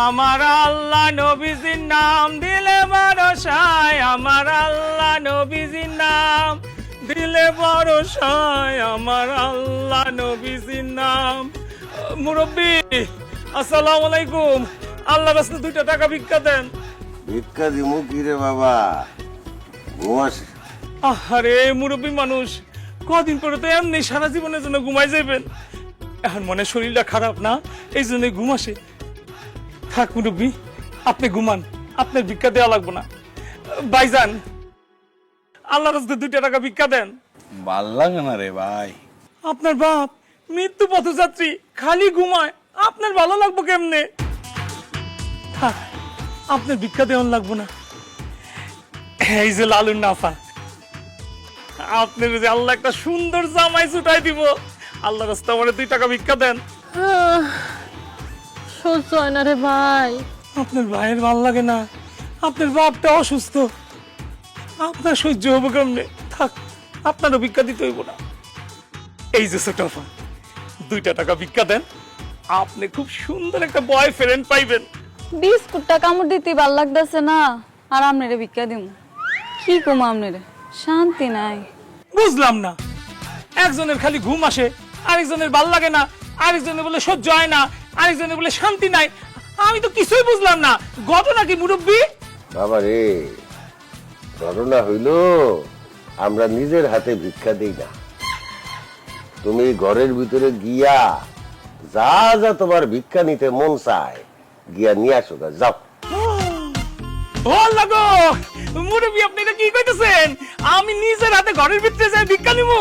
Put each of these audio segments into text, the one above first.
আমার আল্লাহ নবীজির নাম দিলে ভরসায়, আমার আল্লাহ নবীজির নাম দিলে ভরসায়, আমার আল্লাহ নবীজির নাম। মুরব্বি আসসালামু আলাইকুম, আল্লাহর রাস্তায় 2টা টাকা ভিক্ষা দেন। ভিক্ষা দিমু কি রে বাবা, ঘুমাস? আরে মুরব্বি মানুষ, কদিন পরে তো এমনি সারা জীবনের জন্য ঘুমাই যাবেন। এখন মনে শরীরটা খারাপ না, এই জন্য ঘুম আসে। থাক মুরব্বি, আপনি ঘুমান, আপনার ভিক্ষা দেওয়া লাগবে না। ভাইজান আল্লাহর রাস্তায় 2টা টাকা ভিক্ষা দেন। ভাল লাগে না রে ভাই। আপনার বাপ মৃত্যু পথযাত্রী, খালি ঘুমায়, আপনার ভালো লাগবে কেমনে? থাক, আপনার ভিক্ষা দেওয়ান লাগবো না। এই যে লালুর নাফা, আপনার যে আল্লাহ একটা সুন্দর জামাই ছুটাই দিব, আল্লাহ রাস্তা আমার 2 টাকা ভিক্ষা দেন। সহ্য হয় না রে ভাই। আপনার ভাইয়ের ভাল লাগে না, আপনার বাপটা অসুস্থ, আপনার সহ্য হবো কেমনে? থাক, আপনারও ভিক্ষা দিতে হইব না। এই যে ছোটফা, 2টা টাকা ভিক্ষা দেন, আপনি খুব সুন্দর একটা বয়ফ্রেন্ড পাইবেন। বিস্কুটটা কামড় দিতে ভাল লাগতেছে না, আর আমনেরে ভিক্ষা দিমু কি কম? আমনেরে শান্তি নাই। বুঝলাম না, একজনের খালি ঘুম আসে, আরেকজনের ভাল লাগে না, আরেকজনের বলে সহ্য হয় না, আরেকজনের বলে শান্তি নাই। আমি তো কিছুই বুঝলাম না, ঘটনা কি মুরব্বি? বাবা রে, ঘটনা হইল আমরা নিজের হাতে ভিক্ষা দিই না। তুমি ঘরের ভিতরে গিয়া যা যা তোমার ভিক্ষা নিতে মন চায় গিয়া নিয়ে আসো গা, যাও। ও লাগো মুরব্বি, আপনি এটা কি কইতেছেন? আমি নিজের হাতে ঘরের ভিতরে যাই ভিক্ষা নিবো?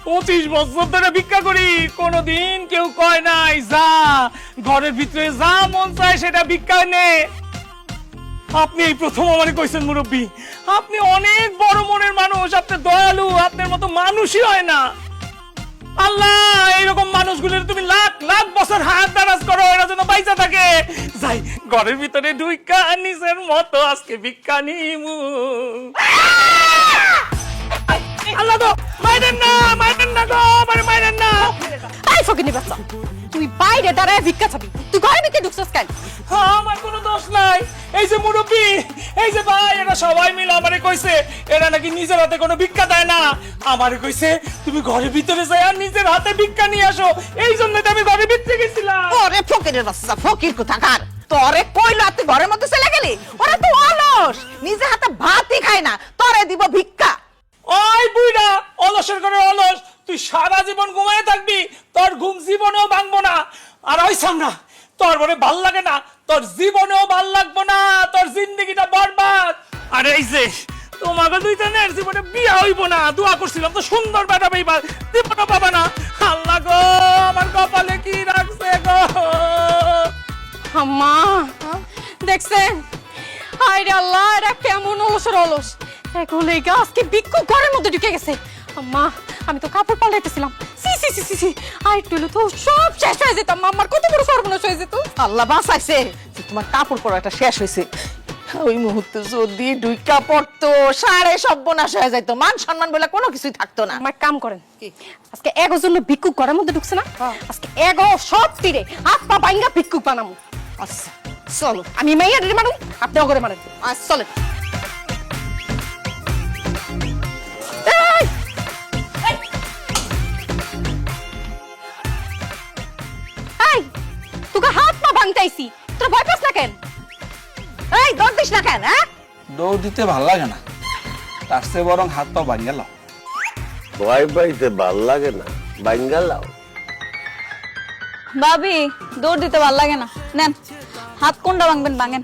25 বছর ধরে ভিক্ষা করি, কোনদিন কেউ কয় নাই যা ঘরের ভিতরে যা মন চায় সেটা ভিক্ষা নে। আপনি এই প্রথম আমারে কইছেন মুরব্বি, আপনি অনেক বড় মনের মানুষ, আপনি দয়ালু, আপনার মতো মানুষই হয় না। আল্লাহ এইরকম মানুষগুলোর তুমি লাখ লাখ বছর হাত দারাজ করো, এরা যেন বাইচা থাকে। যাই ঘরের ভিতরে ঢুইকা নিজের মতো আজকে ভিক্ষা নিমু। আল্লাহ গো, মাইরেন না, মাইরেন না গো, মানে মাইরেন না। এই ফকিনি বাচ্চা, তুই বাইরে দাঁড়ায় ভিক্ষা চাবি, তুই ঘরে ভিতরে ঢুকছস কেন? আমার কোনো দোষ নাই। এই যে মুরব্বি, এই যে ভাই, এরা সবাই মিলে আমারে কইছে এরা নাকি নিজের হাতে কোনো ভিক্ষা দেয় না। আমারে কইছে তুমি ঘরের ভিতরে যাই আর নিজের হাতে ভিক্ষা নিয়ে আসো, এই জন্য তো আমি ঘরের ভিতরে গেছিলাম। ওরে ফকিরের বাচ্চা, ফকির কোথাকার, তোরে কইলো আর তুই ঘরের মধ্যে চলে গেলি? ওরা তো অলস, নিজে হাতে ভাতই খায় না, তোরে দিব ভিক্ষা। ওই বুইড়া, অলসের করে অলস, তুই সারা জীবন ঘুমায় থাকবি, তোর ঘুম জীবনেও ভাঙবো না। আর ওই সামনা, তোর বলে ভাল লাগে না, তোর জীবনেও ভাল লাগবো না, তোর জিন্দগিটা বরবাদ। আর এই যে তোমাকে 2 জনের জীবনে বিয়া হইব না, দোয়া করছিলাম তো সুন্দর বেটা পাইবা, জীবনও পাবা না। আল্লাহ গো, আমার কপালে কি রাখছে গো? আম্মা দেখছেন? হায়রে আল্লাহ, এরা কেমন অলসের অলস, এখন এই গাছকে ভিক্ষু ঘরের মধ্যে ঢুকে গেছে। আম্মা আমি তো কাপড় পাল্টাইতেছিলাম, সি সি সি সি সি, আর একটু হলে তো সব শেষ হয়ে যেত। আমার কত বড় সর্বনাশ হয়ে যেত। আল্লাহ বাঁচাইছে যে তোমার কাপড় পরাটা শেষ হয়েছে। ওই মুহূর্তে যদি ঢুইকা পড়তো, সারে সর্বনাশ হয়ে যাইত, মান সম্মান বলে কোনো কিছুই থাকতো না। আমার কাম করেন, আজকে এগোর জন্য ভিক্ষুক ঘরের মধ্যে ঢুকছে না, আজকে এগো সব তীরে হাত পা বাইঙ্গা ভিক্ষুক বানামু। আচ্ছা চলো, আমি মাইয়ারে মানু, আপনি অগরে মানেন। আচ্ছা চলেন। এই তোকে হাত পা ভাঙতাইছি, তোর ভয় পাস না কেন? এই দৌড় দিস না কেন? হ্যাঁ, দৌড় দিতে ভাল লাগে না, তার চেয়ে বরং হাত পা ভাঙ গেল। ভয় পাইতে ভাল লাগে না, বাইঙ্গা লাও। ভাবি দৌড় দিতে ভাল লাগে না, নেন হাত কোনটা ভাঙবেন ভাঙেন।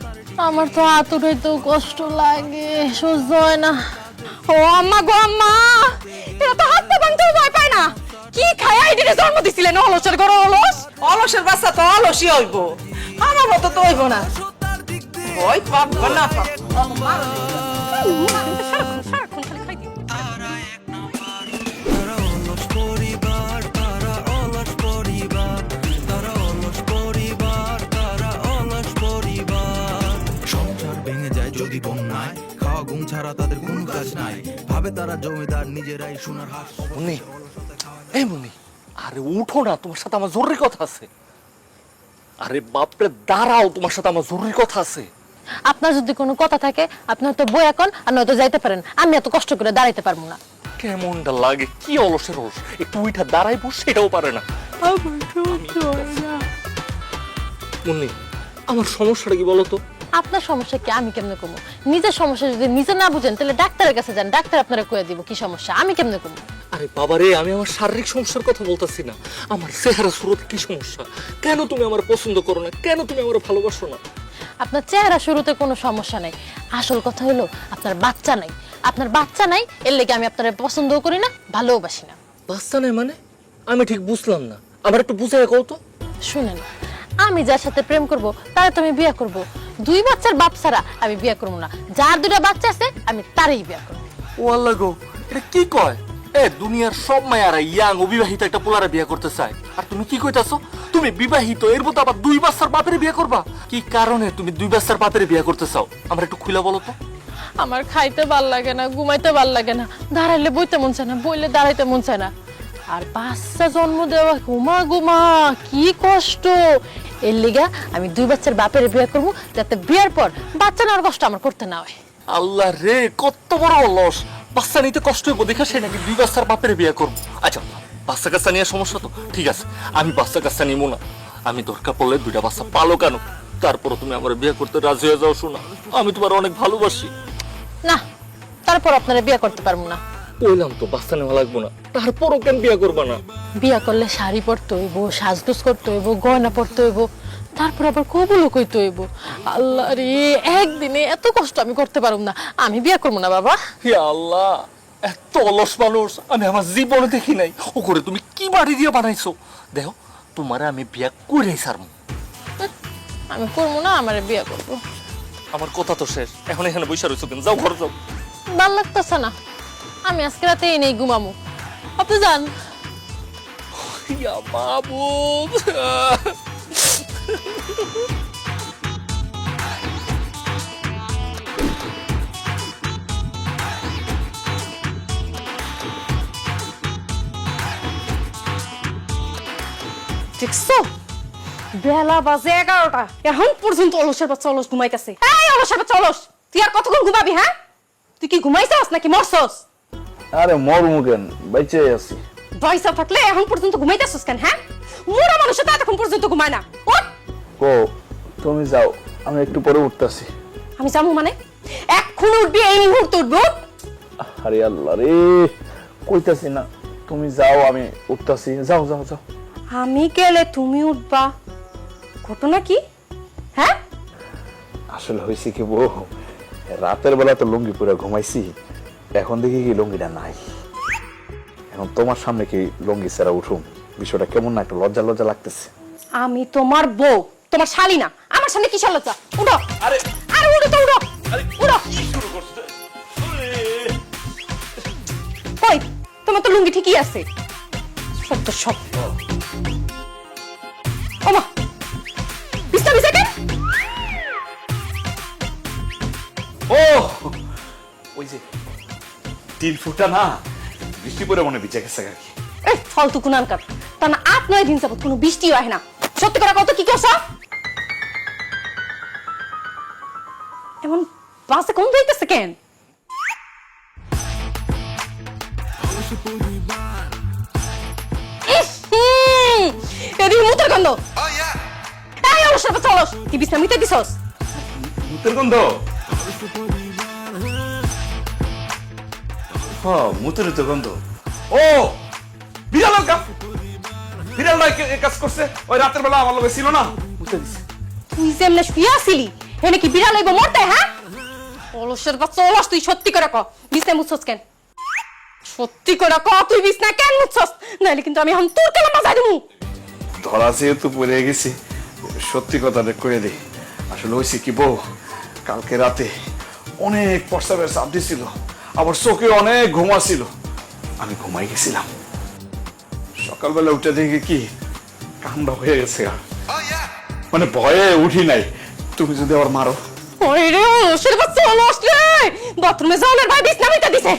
আমার তো হাত উঠাইতেও কষ্ট লাগে, সহ্য হয় না। ও আম্মা গো আম্মা, এরা তো হাত পা ভাঙতেও ভয় পায় না। কি খায় আইডিরে জন্ম দিছিলেন? অলসের ঘর অলস। অলসের বাচ্চা তো অলসই হইব, আমার মতো তো হইব না। ভয় পাব না পাব। সারাক্ষণ খালি খাই দিই। সংসার ভেঙে যায় যদি বন্যায়, খাওয়া ঘুম ছাড়া তাদের কোনো কাজ নাই, ভাবে তারা জমিদার নিজেরাই সোনার হাঁস। মুন্নি, এই মুন্নি, আরে উঠো না, তোমার সাথে আমার জরুরি কথা আছে। আরে বাপরে দাঁড়াও, তোমার সাথে আমার জরুরি কথা আছে। আপনার যদি কোনো কথা থাকে আপনি হয়তো বই এখন আর নয়তো যাইতে পারেন, আমি এত কষ্ট করে দাঁড়াইতে পারবো না। কেমনটা লাগে, কি অলসের অলস, একটু উইঠা দাঁড়াইবো সেটাও পারে না। মুন্নি, আমার সমস্যাটা কি বলো তো? আপনার সমস্যা কি আমি কেমনে কমু? নিজের সমস্যা যদি নিজে না বুঝেন তাহলে ডাক্তারের কাছে যান, ডাক্তার আপনারা কইয়া দিব কি সমস্যা, আমি কেমনে কমু? আরে বাবারে, আমি আমার শারীরিক সমস্যার কথা বলতেছি না, আমার চেহারা সুরত কি সমস্যা। কেন তুমি আমার পছন্দ করো না, কেন তুমি আমার ভালোবাসো না? আপনার চেহারা শুরুতে কোনো সমস্যা নাই, আসল কথা হলো আপনার বাচ্চা নাই। আপনার বাচ্চা নাই, এর লেগে আমি আপনার পছন্দও করি না, ভালোবাসি না। বাচ্চা নেই মানে? আমি ঠিক বুঝলাম না, আমার একটু বুঝাই কও তো। শুনেন, আমি যার সাথে প্রেম করব তারে তো আমি বিয়ে করব, 2 বাচ্চার বাপ ছাড়া আমি বিয়ে করব না। যার 2টা বাচ্চা আছে আমি তারই বিয়ে করব। ও আল্লাহ গো, এটা কি কয়? এ দুনিয়ার সব মায়ারা ইয়াং অবিবাহিত একটা পোলারে বিয়ে করতে চায়, আর তুমি কি কইতাছো? তুমি বিবাহিত, এর মতো আবার 2 বাচ্চার বাপের বিয়ে করবা? কি কারণে তুমি 2 বাচ্চার বাপের বিয়ে করতে চাও, আমার একটু খুলে বলো তো। আমার খাইতে ভাল লাগে না, ঘুমাইতে ভাল লাগে না, দাঁড়াইলে বইতে মন চায় না, বইলে দাঁড়াইতে মন চায় না। আর বাচ্চা জন্ম দেওয়া ঘুমা ঘুমা কি কষ্ট। এর লিগা আমি 2 বাচ্চার বাপের বিয়ে করবো, যাতে বিয়ের পর বাচ্চা নেওয়ার কষ্ট আমার করতে না হয়। আল্লাহ রে, কত বড় অলস! বাচ্চা নিতে কষ্ট হইব দেখা সে নাকি 2 বাচ্চার বাপের বিয়ে করবো। আচ্ছা, বাচ্চা কাচ্চা নিয়ে সমস্যা তো ঠিক আছে, আমি বাচ্চা কাচ্চা নিবো না, আমি দরকার পড়লে 2টা বাচ্চা পালো কেন, তারপরে তুমি আমার বিয়ে করতে রাজি হয়ে যাও। শোনা, আমি তোমার অনেক ভালোবাসি। না, তারপর আপনারা বিয়ে করতে পারবো না। কইলাম তো বাচ্চা নেওয়া লাগবো না, তারপরও কেন বিয়ে করবা না? বিয়া করলে শাড়ি পরতে হইব, সাজগোজ করতে হইব, গয়না পরতে হইব, তারপর আবার কবুলও কইতে হইব। আল্লাহ রে, একদিনে এত কষ্ট আমি করতে পারবো না, আমি বিয়া করবো না বাবা। হে আল্লাহ, এত অলস মানুষ আমি আমার জীবনে দেখি নাই। ও করে তুমি কি বাড়ি দিয়ে বানাইছো? দেখো, তোমারে আমি বিয়া করে ছাড়বো। আমি করবো না, আমার বিয়া করবো। আমার কথা তো শেষ, এখন এখানে বসে রয়েছো কেন? যাও, ঘর যাও। ভাল লাগতেছে না, আমি আজকে রাতে নেই ঘুমামু, আপনি যান। ইয়া বাবু, দেখছো বেলা বাজে 11টা, এখন পর্যন্ত অলসের বাচ্চা অলস ঘুমাইতেছে। এই অলসের বাচ্চা অলস, তুই আর কতক্ষণ ঘুমাবি? হ্যাঁ, তুই কি ঘুমাইছস নাকি মরছস? আরে মরমু কেন, বাইচে আছি। পয়সা থাকলে এখন পর্যন্ত ঘুমাইতেছস কেন? হ্যাঁ, মোরা মানুষ তো এতক্ষণ পর্যন্ত ঘুমায় না। ওঠ, ও তুমি যাও, আমি একটু পরে উঠতাছি। আমি যাবো মানে? এখন উঠবি, এই মুহূর্তে উঠবি। উঠ। আরে আল্লাহ রে, কইতাছি না, তুমি যাও, আমি উঠতাছি। যাও যাও যাও। আমি গেলে তুমি উঠবা, ঘটনা কি? হ্যাঁ, আসলে হয়েছে কি বউ, রাতের বেলা তো লুঙ্গি পরে ঘুমাইছি, এখন দেখি কি লুঙ্গিটা নাই। এখন তোমার সামনে কি লুঙ্গি ছাড়া উঠুম, বিষয়টা কেমন না, একটু লজ্জা লজ্জা লাগতেছে। আমি তোমার বউ, তোমার শালি না। আমার সামনে কি শালতা? উঠো। আরে আরে উঠো তো, উঠো উঠো। কই, তোমার তো লুঙ্গি ঠিকই আছে। সত্য সব। ওমা, বিস্তা বিস্তা কেন? ও ওই যে 3 ফুটা না, বৃষ্টি পরে মনে ভিজে গেছে আর কি। এই ফালতু কুনান কাট, তা না 8-9 দিন যাবত কোনো বৃষ্টিও হয় না। সত্যি করে কত কি করছো? এমন বাসে কোন যাইতেছে কেন? এদিকে মুতের গন্ধ। এই অলসের বাচ্চা অলস, কি বিছনা মিতে দিছস? মুতের গন্ধ? হ্যাঁ, মুতের তো গন্ধ। ও বিড়াল কাপ, বিড়াল কাজ করছে ওই রাতের বেলা আমার লগে ছিল না, মুতে দিছে। তুই যে এমনে শুয়ে আসিলি, এনে কি বিড়াল হইব মরতে? হ্যাঁ, অলসের বাচ্চা অলস, তুই সত্যি করে ক, বিছনা মুছছস কেন? সত্যি করে ক, তুই বিছনা কেন মুছছস? নাইলে কিন্তু আমি এখন তোর কেলাম বাজাই দেবো। ধরা যেহেতু পড়ে গেছি, সত্যি কথাটা করে দিই। আসলে হয়েছে কি বউ, কালকে রাতে অনেক প্রস্রাবের চাপ দিছিল, আবার চোখে অনেক ঘুমা ছিল, আমি ঘুমাই গেছিলাম। সকালবেলা উঠে দেখি কি কামড়া হয়ে গেছে, মানে ভয়ে উঠি নাই। তুমি যদি আবার মারো। ওই রে, অলসের বাচ্চা অলস রে, বাথরুমে যাওয়ার ভাই বিছনা মিতে দিছে।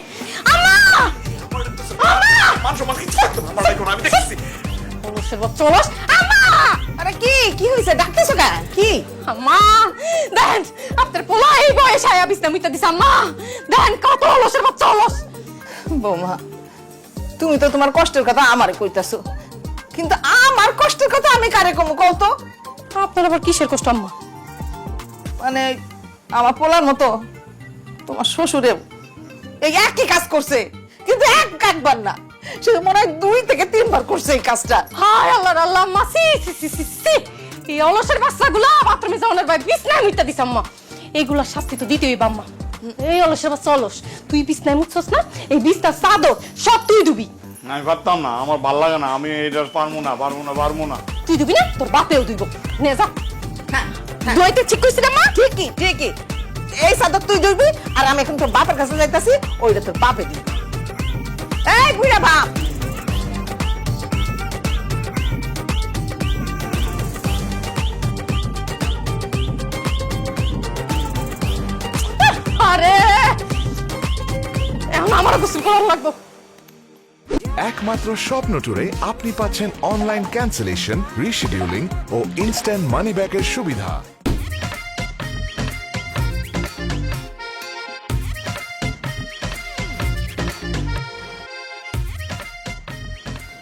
আম্মা, আম্মা, মানুষ আমার কিছু থাকতো না, আমার ভাই কোনো আমি দেখেছি। অলসের বাচ্চা অলস। আম্মা, আরে কি কি হয়েছে ডাকতেছো কেন কি মা দেন আপনার পোলা এই বয়স আয়া বিছনা মিটা দিছে মা দেন কত অলসের বাচ্চা অলস। বৌমা তুমি তো তোমার কষ্টের কথা আমারে কইতাছো, কিন্তু আমার কষ্টের কথা আমি কারে কম কও তো? আপনার আবার কিসের কষ্ট আম্মা? মানে আমার পোলার মতো তোমার শ্বশুরেও এই একই কাজ করছে, কিন্তু একবার না, সে মনে হয় 2 থেকে 3 বার করছে এই কাজটা। হায় আল্লাহ আল্লাহ আম্মা সি সি সি সি সি এই অলসের বাচ্চাগুলো বাথরুমে যাওয়ার ভাই বিছনায় মিটা দিছে আম্মা। এগুলা শাস্তি তো দিতেই হইব আম্মা। এই অলসের বাচ্চা অলস, তুই বিছনায় মুছছস না, এই বিছনা চাদর সব তুই দিবি। না আমি পারতাম না, আমার ভাল লাগে না, আমি এটা পারবো না। তুই দিবি না, তোর বাপেও দিব। নে যা। দুইতে ঠিক কইছিস না মা? ঠিকই এই সাদক তুই ধরবি, আর আমি এখন তোর বাপের কাছে যাইতাছি, ওইটা তোর বাপে দিবি। এই বুইড়া বাপ, আরে এখন আমার গোসল করার লাগবে। একমাত্র স্বপ্ন ট্যুরে আপনি পাচ্ছেন অনলাইন ক্যান্সেলেশন, রিশিডিউলিং ও ইনস্ট্যান্ট মানি ব্যাকের সুবিধা।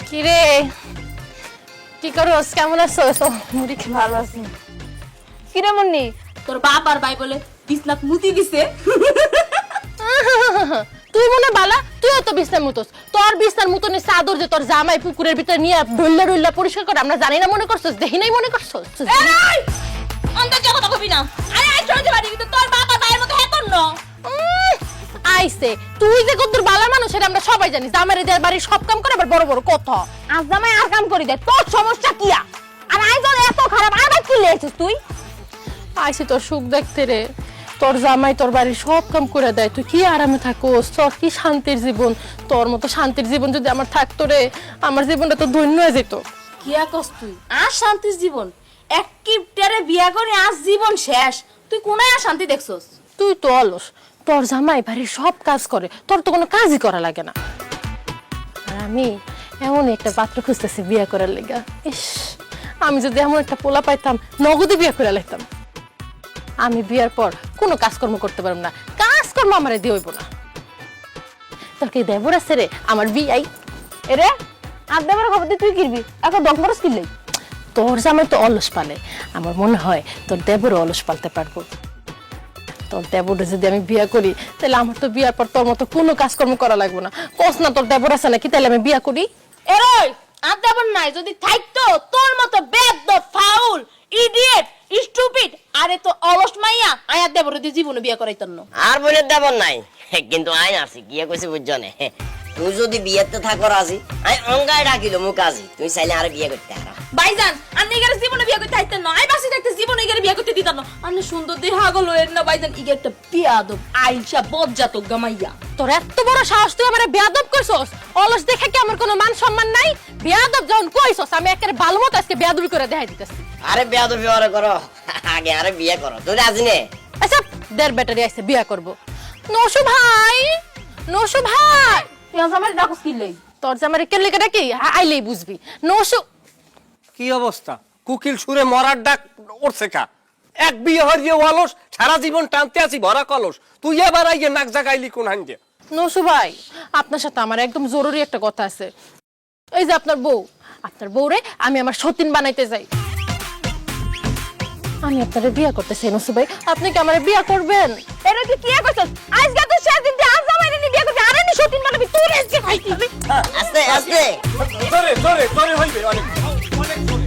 কিরে কি করস, কেমন আছোস? মুড়ি ভালো আছি। কিরে মুন্নি, তোর বাপ আর ভাই বলে বিছনাত মুতি দিছে। তুই মনে বালা, তুইও তো বিছনার মুতোস। তোর বিছনার মুতনের চাদর যে তোর জামাই পুকুরের ভিতরে নিয়ে ডুল্লা ডুল্লা পরিষ্কার করে আমরা জানি না মনে করছস, দেখি নাই মনে করছস? এই অন্তর যে কথা কবি না। আরে আই চলে যাবি, কিন্তু তোর বাপ আর ভাইয়ের মতো হেতন না। আইছে তুই যে কত বালা মানুষ সেটা আমরা সবাই জানি। জামাইরে দেয়ার বাড়ির সব কাম করে, আবার বড় বড় কথা। আজ জামাই আর কাম করি দে, তোর সমস্যা কি? আর আই তোর এত খারাপ আর কি লেছিস তুই? আইছে তোর সুখ দেখতে রে। তোর জামাই তোর বাড়ির সব কাম করে দেয়, তুই কি আরামে থাকোস, তোর কি শান্তির জীবন। তোর মতো শান্তির জীবন যদি আমার থাকতো রে, আমার জীবনটা তো ধন্য হয়ে যেত। কি কস তুই? আর শান্তির জীবন এক কিপটারে বিয়া করে আজ জীবন শেষ। তুই কোনায় আর শান্তি দেখছস? তুই তো অলস, তোর জামাই বাড়ির সব কাজ করে, তোর তো কোনো কাজই করা লাগে না। আর আমি এমন একটা পাত্র খুঁজতেছি বিয়ে করার লেগা। ইস, আমি যদি এমন একটা পোলা পাইতাম, নগদে বিয়ে করে লাগতাম। আমি বিয়ার পর কোনো কাজকর্ম করতে পারবো না, কাজকর্ম আমার দিয়ে হইব না। তোর কি দেবর আছে রে আমার বিয়াই? এরে আর দেবার খবর তুই কিরবি এখন ডক্টরস কিনলে? তোর জামাই তো অলস পালে, আমার মনে হয় তোর দেবরও অলস পালতে পারবো। তোর দেবরে যদি আমি বিয়ে করি, তাহলে আমার তো বিয়ার পর তোর মতো কোনো কাজকর্ম করা লাগবে না। কস না তোর দেবর আছে নাকি, তাহলে আমি বিয়ে করি। এরই আর দেবার নাই, যদি থাকতো তোর মতো বেয়াদব, ফাউল, ইডিয়েট, স্টুপিড আরে তো অলস মাইয়া আয়া দেবরে দিয়ে জীবনে বিয়ে করাইতাম না। আর বলে দেবন নাই, কিন্তু আইন আছে কি কইছি বুঝছনে। তুই যদি বিয়েতে থাকো রাজি, আই অঙ্গায় ডাকিল মুখ আজি, তুই চাইলে আর বিয়ে করতে আর ভাইজান আপনি এগারে জীবনে বিয়ে করতে আইতেন না, আই বাসি থাকতে জীবনে এগারে বিয়ে করতে দিতাম না। আপনি সুন্দর দেহ আগল হইেন না ভাইজান, ইগে একটা বিয়াদব আইসা বজ্জাতক গামাইয়া। তোর এত বড় সাহস, তুই আমার বেয়াদব কইছস? অলস দেখে কি আমার কোনো মান সম্মান নাই? বেয়াদব যখন কইছস, আমি একেবারে ভালো মতো আজকে বেয়াদবি করে দেখাই দিতেছি। আরে বেয়াদবি ওরে করো, আগে আরে বিয়ে করো, তুই রাজি নে? আচ্ছা দেড় ব্যাটারি আইছে বিয়ে করব। নসু ভাই, নসু ভাই, তুই আমার ডাকস কিনলেই তোর জামারে কেন লেগে ডাকি আইলেই বুঝবি। নসু কি অবস্থা? কুকিল সুরে মরার ডাক উঠছে কা? এক বিয়ে হরিয়ে অলস, সারা জীবন টানতে আছি ভরা কলস, তুই এবার আইয়ে নাক জাগাইলি কোন হান দিয়ে? নসু ভাই, আপনার সাথে আমার একদম জরুরি একটা কথা আছে। এই যে আপনার বউরে আমি আমার সতীন বানাইতে যাই। আমি আপনারে বিয়ে করতে চাই নসু ভাই, আপনি কি আমারে বিয়ে করবেন? এরা তুই কি কইছস? আজকে তো শেষ দিন, আজ জামাইরে নি বিয়ে করবি, আরে নি সতীন বানাবি, তুই রেসে খাইতি। আস্তে আস্তে জোরে হইবে অনেক অনেক জোরে।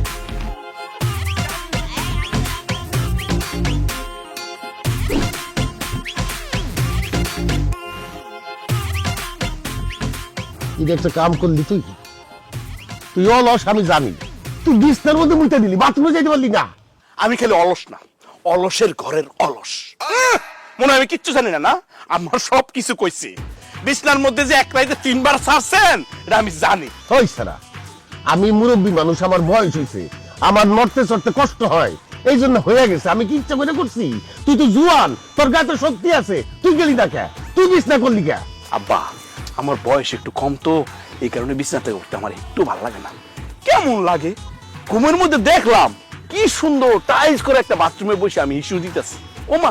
এটা একটা কাম করলি তুই অলস আমি জানি, তুই বিছনার মধ্যে মুইতে দিলি, বাথরুমে যাইতে পারলি না। আমি খালি অলস না, অলসের ঘরের অলস। মনে হয় আমি কিচ্ছু জানি না। না, আমার সব কিছু কইছি। বিছনার মধ্যে যে এক রাইতে 3 বার ছাড়ছেন এটা আমি জানি। হইছে না, আমি মুরব্বী মানুষ, আমার বয়স হয়েছে, আমার নড়তে চড়তে কষ্ট হয়, এই জন্য হয়ে গেছে। আমি কি ইচ্ছা করে করছি? তুই তো জুয়ান, তোর গায়ে তো শক্তি আছে, তুই গেলি না কে? তুই বিছনা করলি কে? আব্বা, আমার বয়স একটু কম তো, এই কারণে বিছনাতে উঠতে আমার একটু ভালো লাগে না। কেমন লাগে? ঘুমের মধ্যে দেখলাম কি সুন্দর টাইলস করে একটা বাথরুমে বসে আমি ইস্যু দিতেছি। ওমা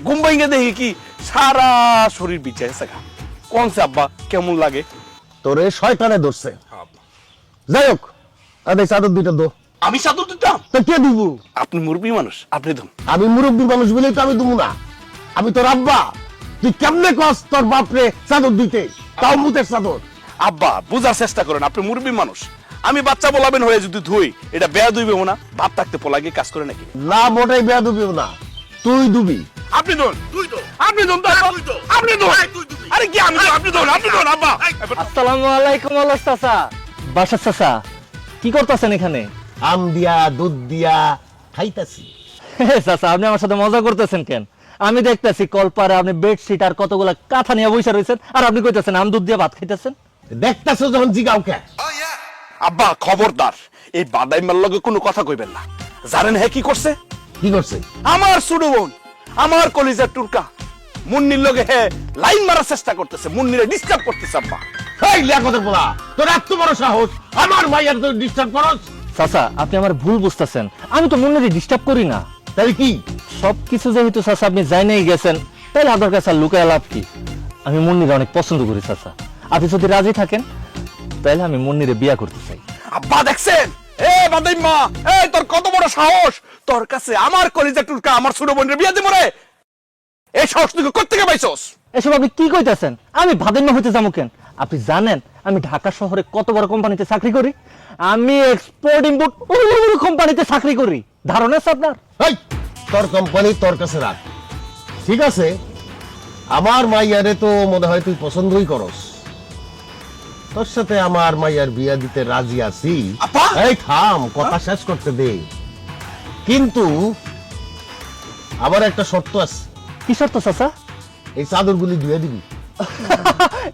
ঘুম ভাঙে দেখি কি সারা শরীর বিছায় গেছে গা। কোন সে আব্বা কেমন লাগে? তোরে শয়তানে ধরছে। যাই হোক, আরে চাদর দুইটা দো। আমি চাদর দিতাম? তো কে দিব? আপনি মুরব্বী মানুষ, আপনি দেন। আমি মুরব্বী মানুষ বলেই তো আমি দেবো না। আমি তোর আব্বা, তুই কেমনে কস তোর বাপরে চাদর দিতে, তাও মুতের চাদর? আব্বা বুঝার চেষ্টা করেন, আপনি মুরব্বী মানুষ। আমি বাচ্চা বলাবেন হয়ে যদি ধুই, এটা বেয়া দুইবে না? বাপ থাকতে পোলাগে কাজ করে নাকি? না, মোটাই বেয়া দিবিও না, তুই দিবি। আপনি দোন, আপনি দোন, আপনি দোন। আরে কি আমি আপনি দোন, আপনি দোন আব্বা। আসসালামু আলাইকুম আল্লাহ চাচা। বাসা চাচা কি করতেছেন এখানে? আম দিয়া দুধ দিয়া খাইতাছি। চাচা আপনি আমার সাথে মজা করতেছেন কেন? আমি দেখতেছি কলপারে আপনি বেডশিট আর কতগুলা কাঁথা নিয়ে বসে রয়েছেন, আর আপনি কইতেছেন আম দুধ দিয়ে ভাত খাইতেছেন। দেখতাছো যখন জিগাও কে? আব্বা খবরদার, এই বাদাইমার লগে কোনো কথা কইবেন না। জানেন হ্যাঁ কি করছে? কি করছে? আমার ছোট বোন, আমার কলিজার টুরকা মুন্নির লগে হ্যাঁ লাইন মারার চেষ্টা করতেছে, মুন্নিরে ডিস্টার্ব করতেছে। আব্বা এই লিয়াকতের পোলা, তোর এত বড় সাহস আমার মাইয়ার তুই ডিস্টার্ব করস? চাচা আপনি আমার ভুল বুঝতেছেন, আমি তো মনে ডিস্টার্ব করি না। তাই কি? সবকিছু যেহেতু চাচা আপনি জানেই গেছেন, তাহলে আপনার কাছে আর লুকায় লাভ কি? আমি মুন্নিরে অনেক পছন্দ করি চাচা, আপনি যদি রাজি থাকেন তাহলে আমি মুন্নিরে বিয়া করতে চাই। আব্বা দেখছেন? এ বাদাইমা, এই তোর কত বড় সাহস! তোর কাছে আমার কলিজার টুরকা আমার ছোট বোনের বিয়া দিব রে? এই সাহস তুই কোত্থেকে পাইছস? এসব আপনি কি কইতাছেন? আমি ভাদাইমা হইতে যাবো কেন? আপনি জানেন আমি ঢাকা শহরে কত বড় কোম্পানিতে চাকরি করি? আমি এক্সপোর্ট ইম্পোর্ট কোম্পানিতে চাকরি করি, ধারণা আছে আপনার? এই তোর কোম্পানি তোর কাছে রাখ, ঠিক আছে? আমার মাইয়ারে তো মনে হয় তুই পছন্দই করস। তোর সাথে আমার মাইয়ার বিয়া দিতে রাজি আছি। আপা! এই থাম, কথা শেষ করতে দে। কিন্তু আমার একটা শর্ত আছে। কি শর্ত চাচা? এই চাদরগুলি ধুয়ে দিবি।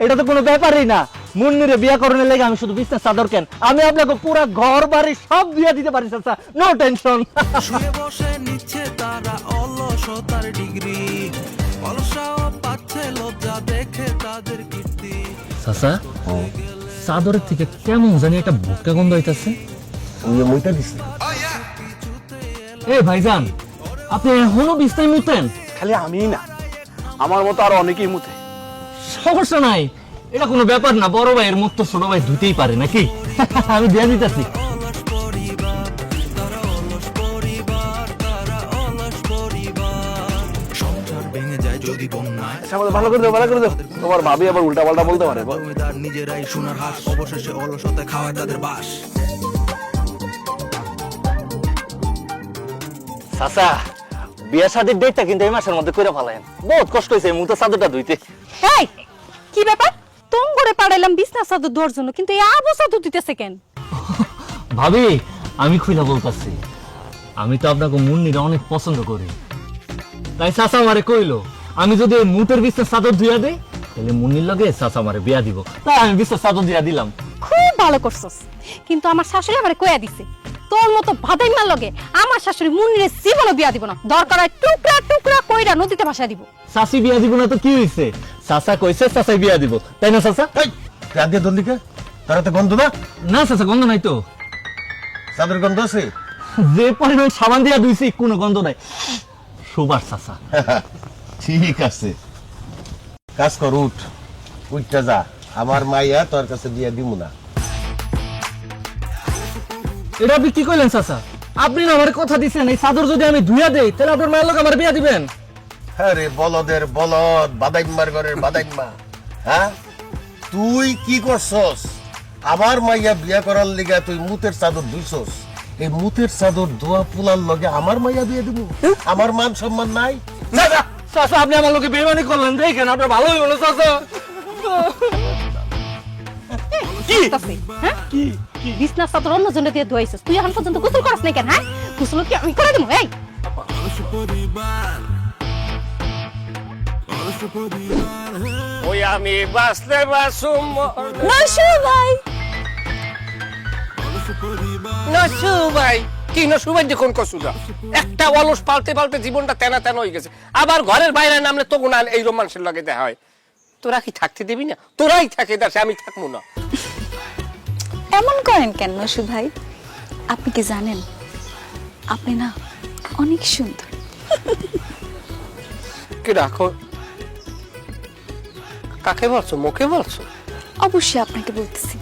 এটা তো কোনো ব্যাপারই না। মুন্নিরে বিয়া করানোর লেগে আমি শুধু বিজনেস চাদর কেন, আমি আপনাকে পুরো ঘর বাড়ি সব বিয়া দিতে পারি চাচা, নো টেনশন। শুয়ে বসে নিচ্ছে তারা অলসতার ডিগ্রি, অলসাও পাচ্ছে লজ্জা দেখে তাদের কীর্তি। চাচা চাদরের থেকে কেমন জানি একটা ভুটকা গন্ধ হইতাছে। ওই মুইটা দিছি। এ ভাইজান, আপনি এখনো বিছনায় মুতেন? খালি আমিই না, আমার মতো আরো অনেকেই মুতে। সমস্যা নাই, এটা কোনো ব্যাপার না। বড় ভাইয়ের মুখ তো ছোট ভাই ধুতেই পারে নাকি? আমি দিয়ে দিতেছি। অলস পরিবার, তারা অলস পরিবার, তারা অলস পরিবার। সংসার ভেঙে যায় যদি বন্যায়, ভালো করে দাও, ভালো করে দাও। তোমার ভাবি আবার উল্টা পাল্টা বলতে পারে। জমিদার নিজেরাই সোনার হাঁস, অবশেষে অলসতায় খাওয়ায় তাদের বাস। চাচা বিয়া শাদির ডেটটা কিন্তু এই মাসের মধ্যে কইরা ফেলায়েন, বহুত কষ্ট হয়েছে মুতে চাদরটা ধুইতে। এই কি ব্যাপার? তোম করে পাড়াইলাম বিছনা চাদর ধোয়ার জন্য, কিন্তু এই আবু চাদর দিতেছে কেন? ভাবি আমি খুইলা বলতাছি, আমি তো আপনাকে মুন্নিরা অনেক পছন্দ করি, তাই চাচা আমারে কইলো আমি যদি এই মুতের বিছনা চাদর ধুইয়া দেই তাহলে মুন্নির লগে চাচা আমারে বিয়া দিব, তাই আমি বিছনা চাদর দিয়া দিলাম। খুব ভালো করছস, কিন্তু আমার শাশুড়ি আমারে কইয়া দিছে তোর মতো ভাদাইমার লগে আমার শাশুড়ি মুন্নিরে জীবনও বিয়া দিব না, দরকার হয় টুকরা টুকরা কইরা নদীতে ভাসায় দিব। চাচি বিয়া দিব না তো কি হইছে? চাচা কইছে চাচাই বিয়া দিব, তাই না চাচা? এই রাতে দন্ডিকা, তারা তো গন্ধ না? না চাচা গন্ধ নাই তো। চাদর গন্ধ আছে? যে পরিমাণ সাবান দিয়া ধুইছি কোনো গন্ধ নাই। সুবাস চাচা। ঠিক আছে, কাজ কর, উঠ, উঠটা যা। আমার মাইয়া তোর কাছে বিয়া দিব না। এটা আপনি কি কইলেন চাচা? আপনি না আমার কথা দিছেন এই চাদর যদি আমি ধুইয়া দেই তাহলে আপনার মায়ের লোক আমার বিয়া দিবেন। হ্যাঁ রে বলদের বলদ, বাদাইম্মার ঘরের বাদাইম্মা। হ্যাঁ তুই কি করছস? আমার মাইয়া বিয়া করার লিগা তুই মুতের চাদর ধুইছস। এই মুতের চাদর ধোয়া পোলার লগে আমার মাইয়া বিয়া দিব? আমার মান সম্মান নাই? চাচা আপনি আমার লোকে বেইমানি করলেন, দেখেন আপনার ভালো হইব না চাচা। বিছনা চাদর অন্য জনে দিয়ে ধুইছস, তুই এখন পর্যন্ত গোসল করছ না কেন? হ্যাঁ গোসল কি আমি করে দেব? এই ওই আমি বাসলে বাসুম নশু ভাই, নশু ভাই কি নশু ভাই দেখুন কসুদা একটা অলস পালতে পালতে জীবনটা তেনা তেনা হয়ে গেছে, আবার ঘরের বাইরে নামলে তো গুণান এই রোমান্সের লগে দেখা হয়। তোরা কি থাকতে দিবি না? তোরাই থাকে দেশে, আমি থাকবো না। এমন করেন কেন নশু ভাই? আপনি কি জানেন আপনি না অনেক সুন্দর। কি রাখো, কাকে বলছো, মুখে বলছো? অবশ্যই আপনাকে বলতেছি,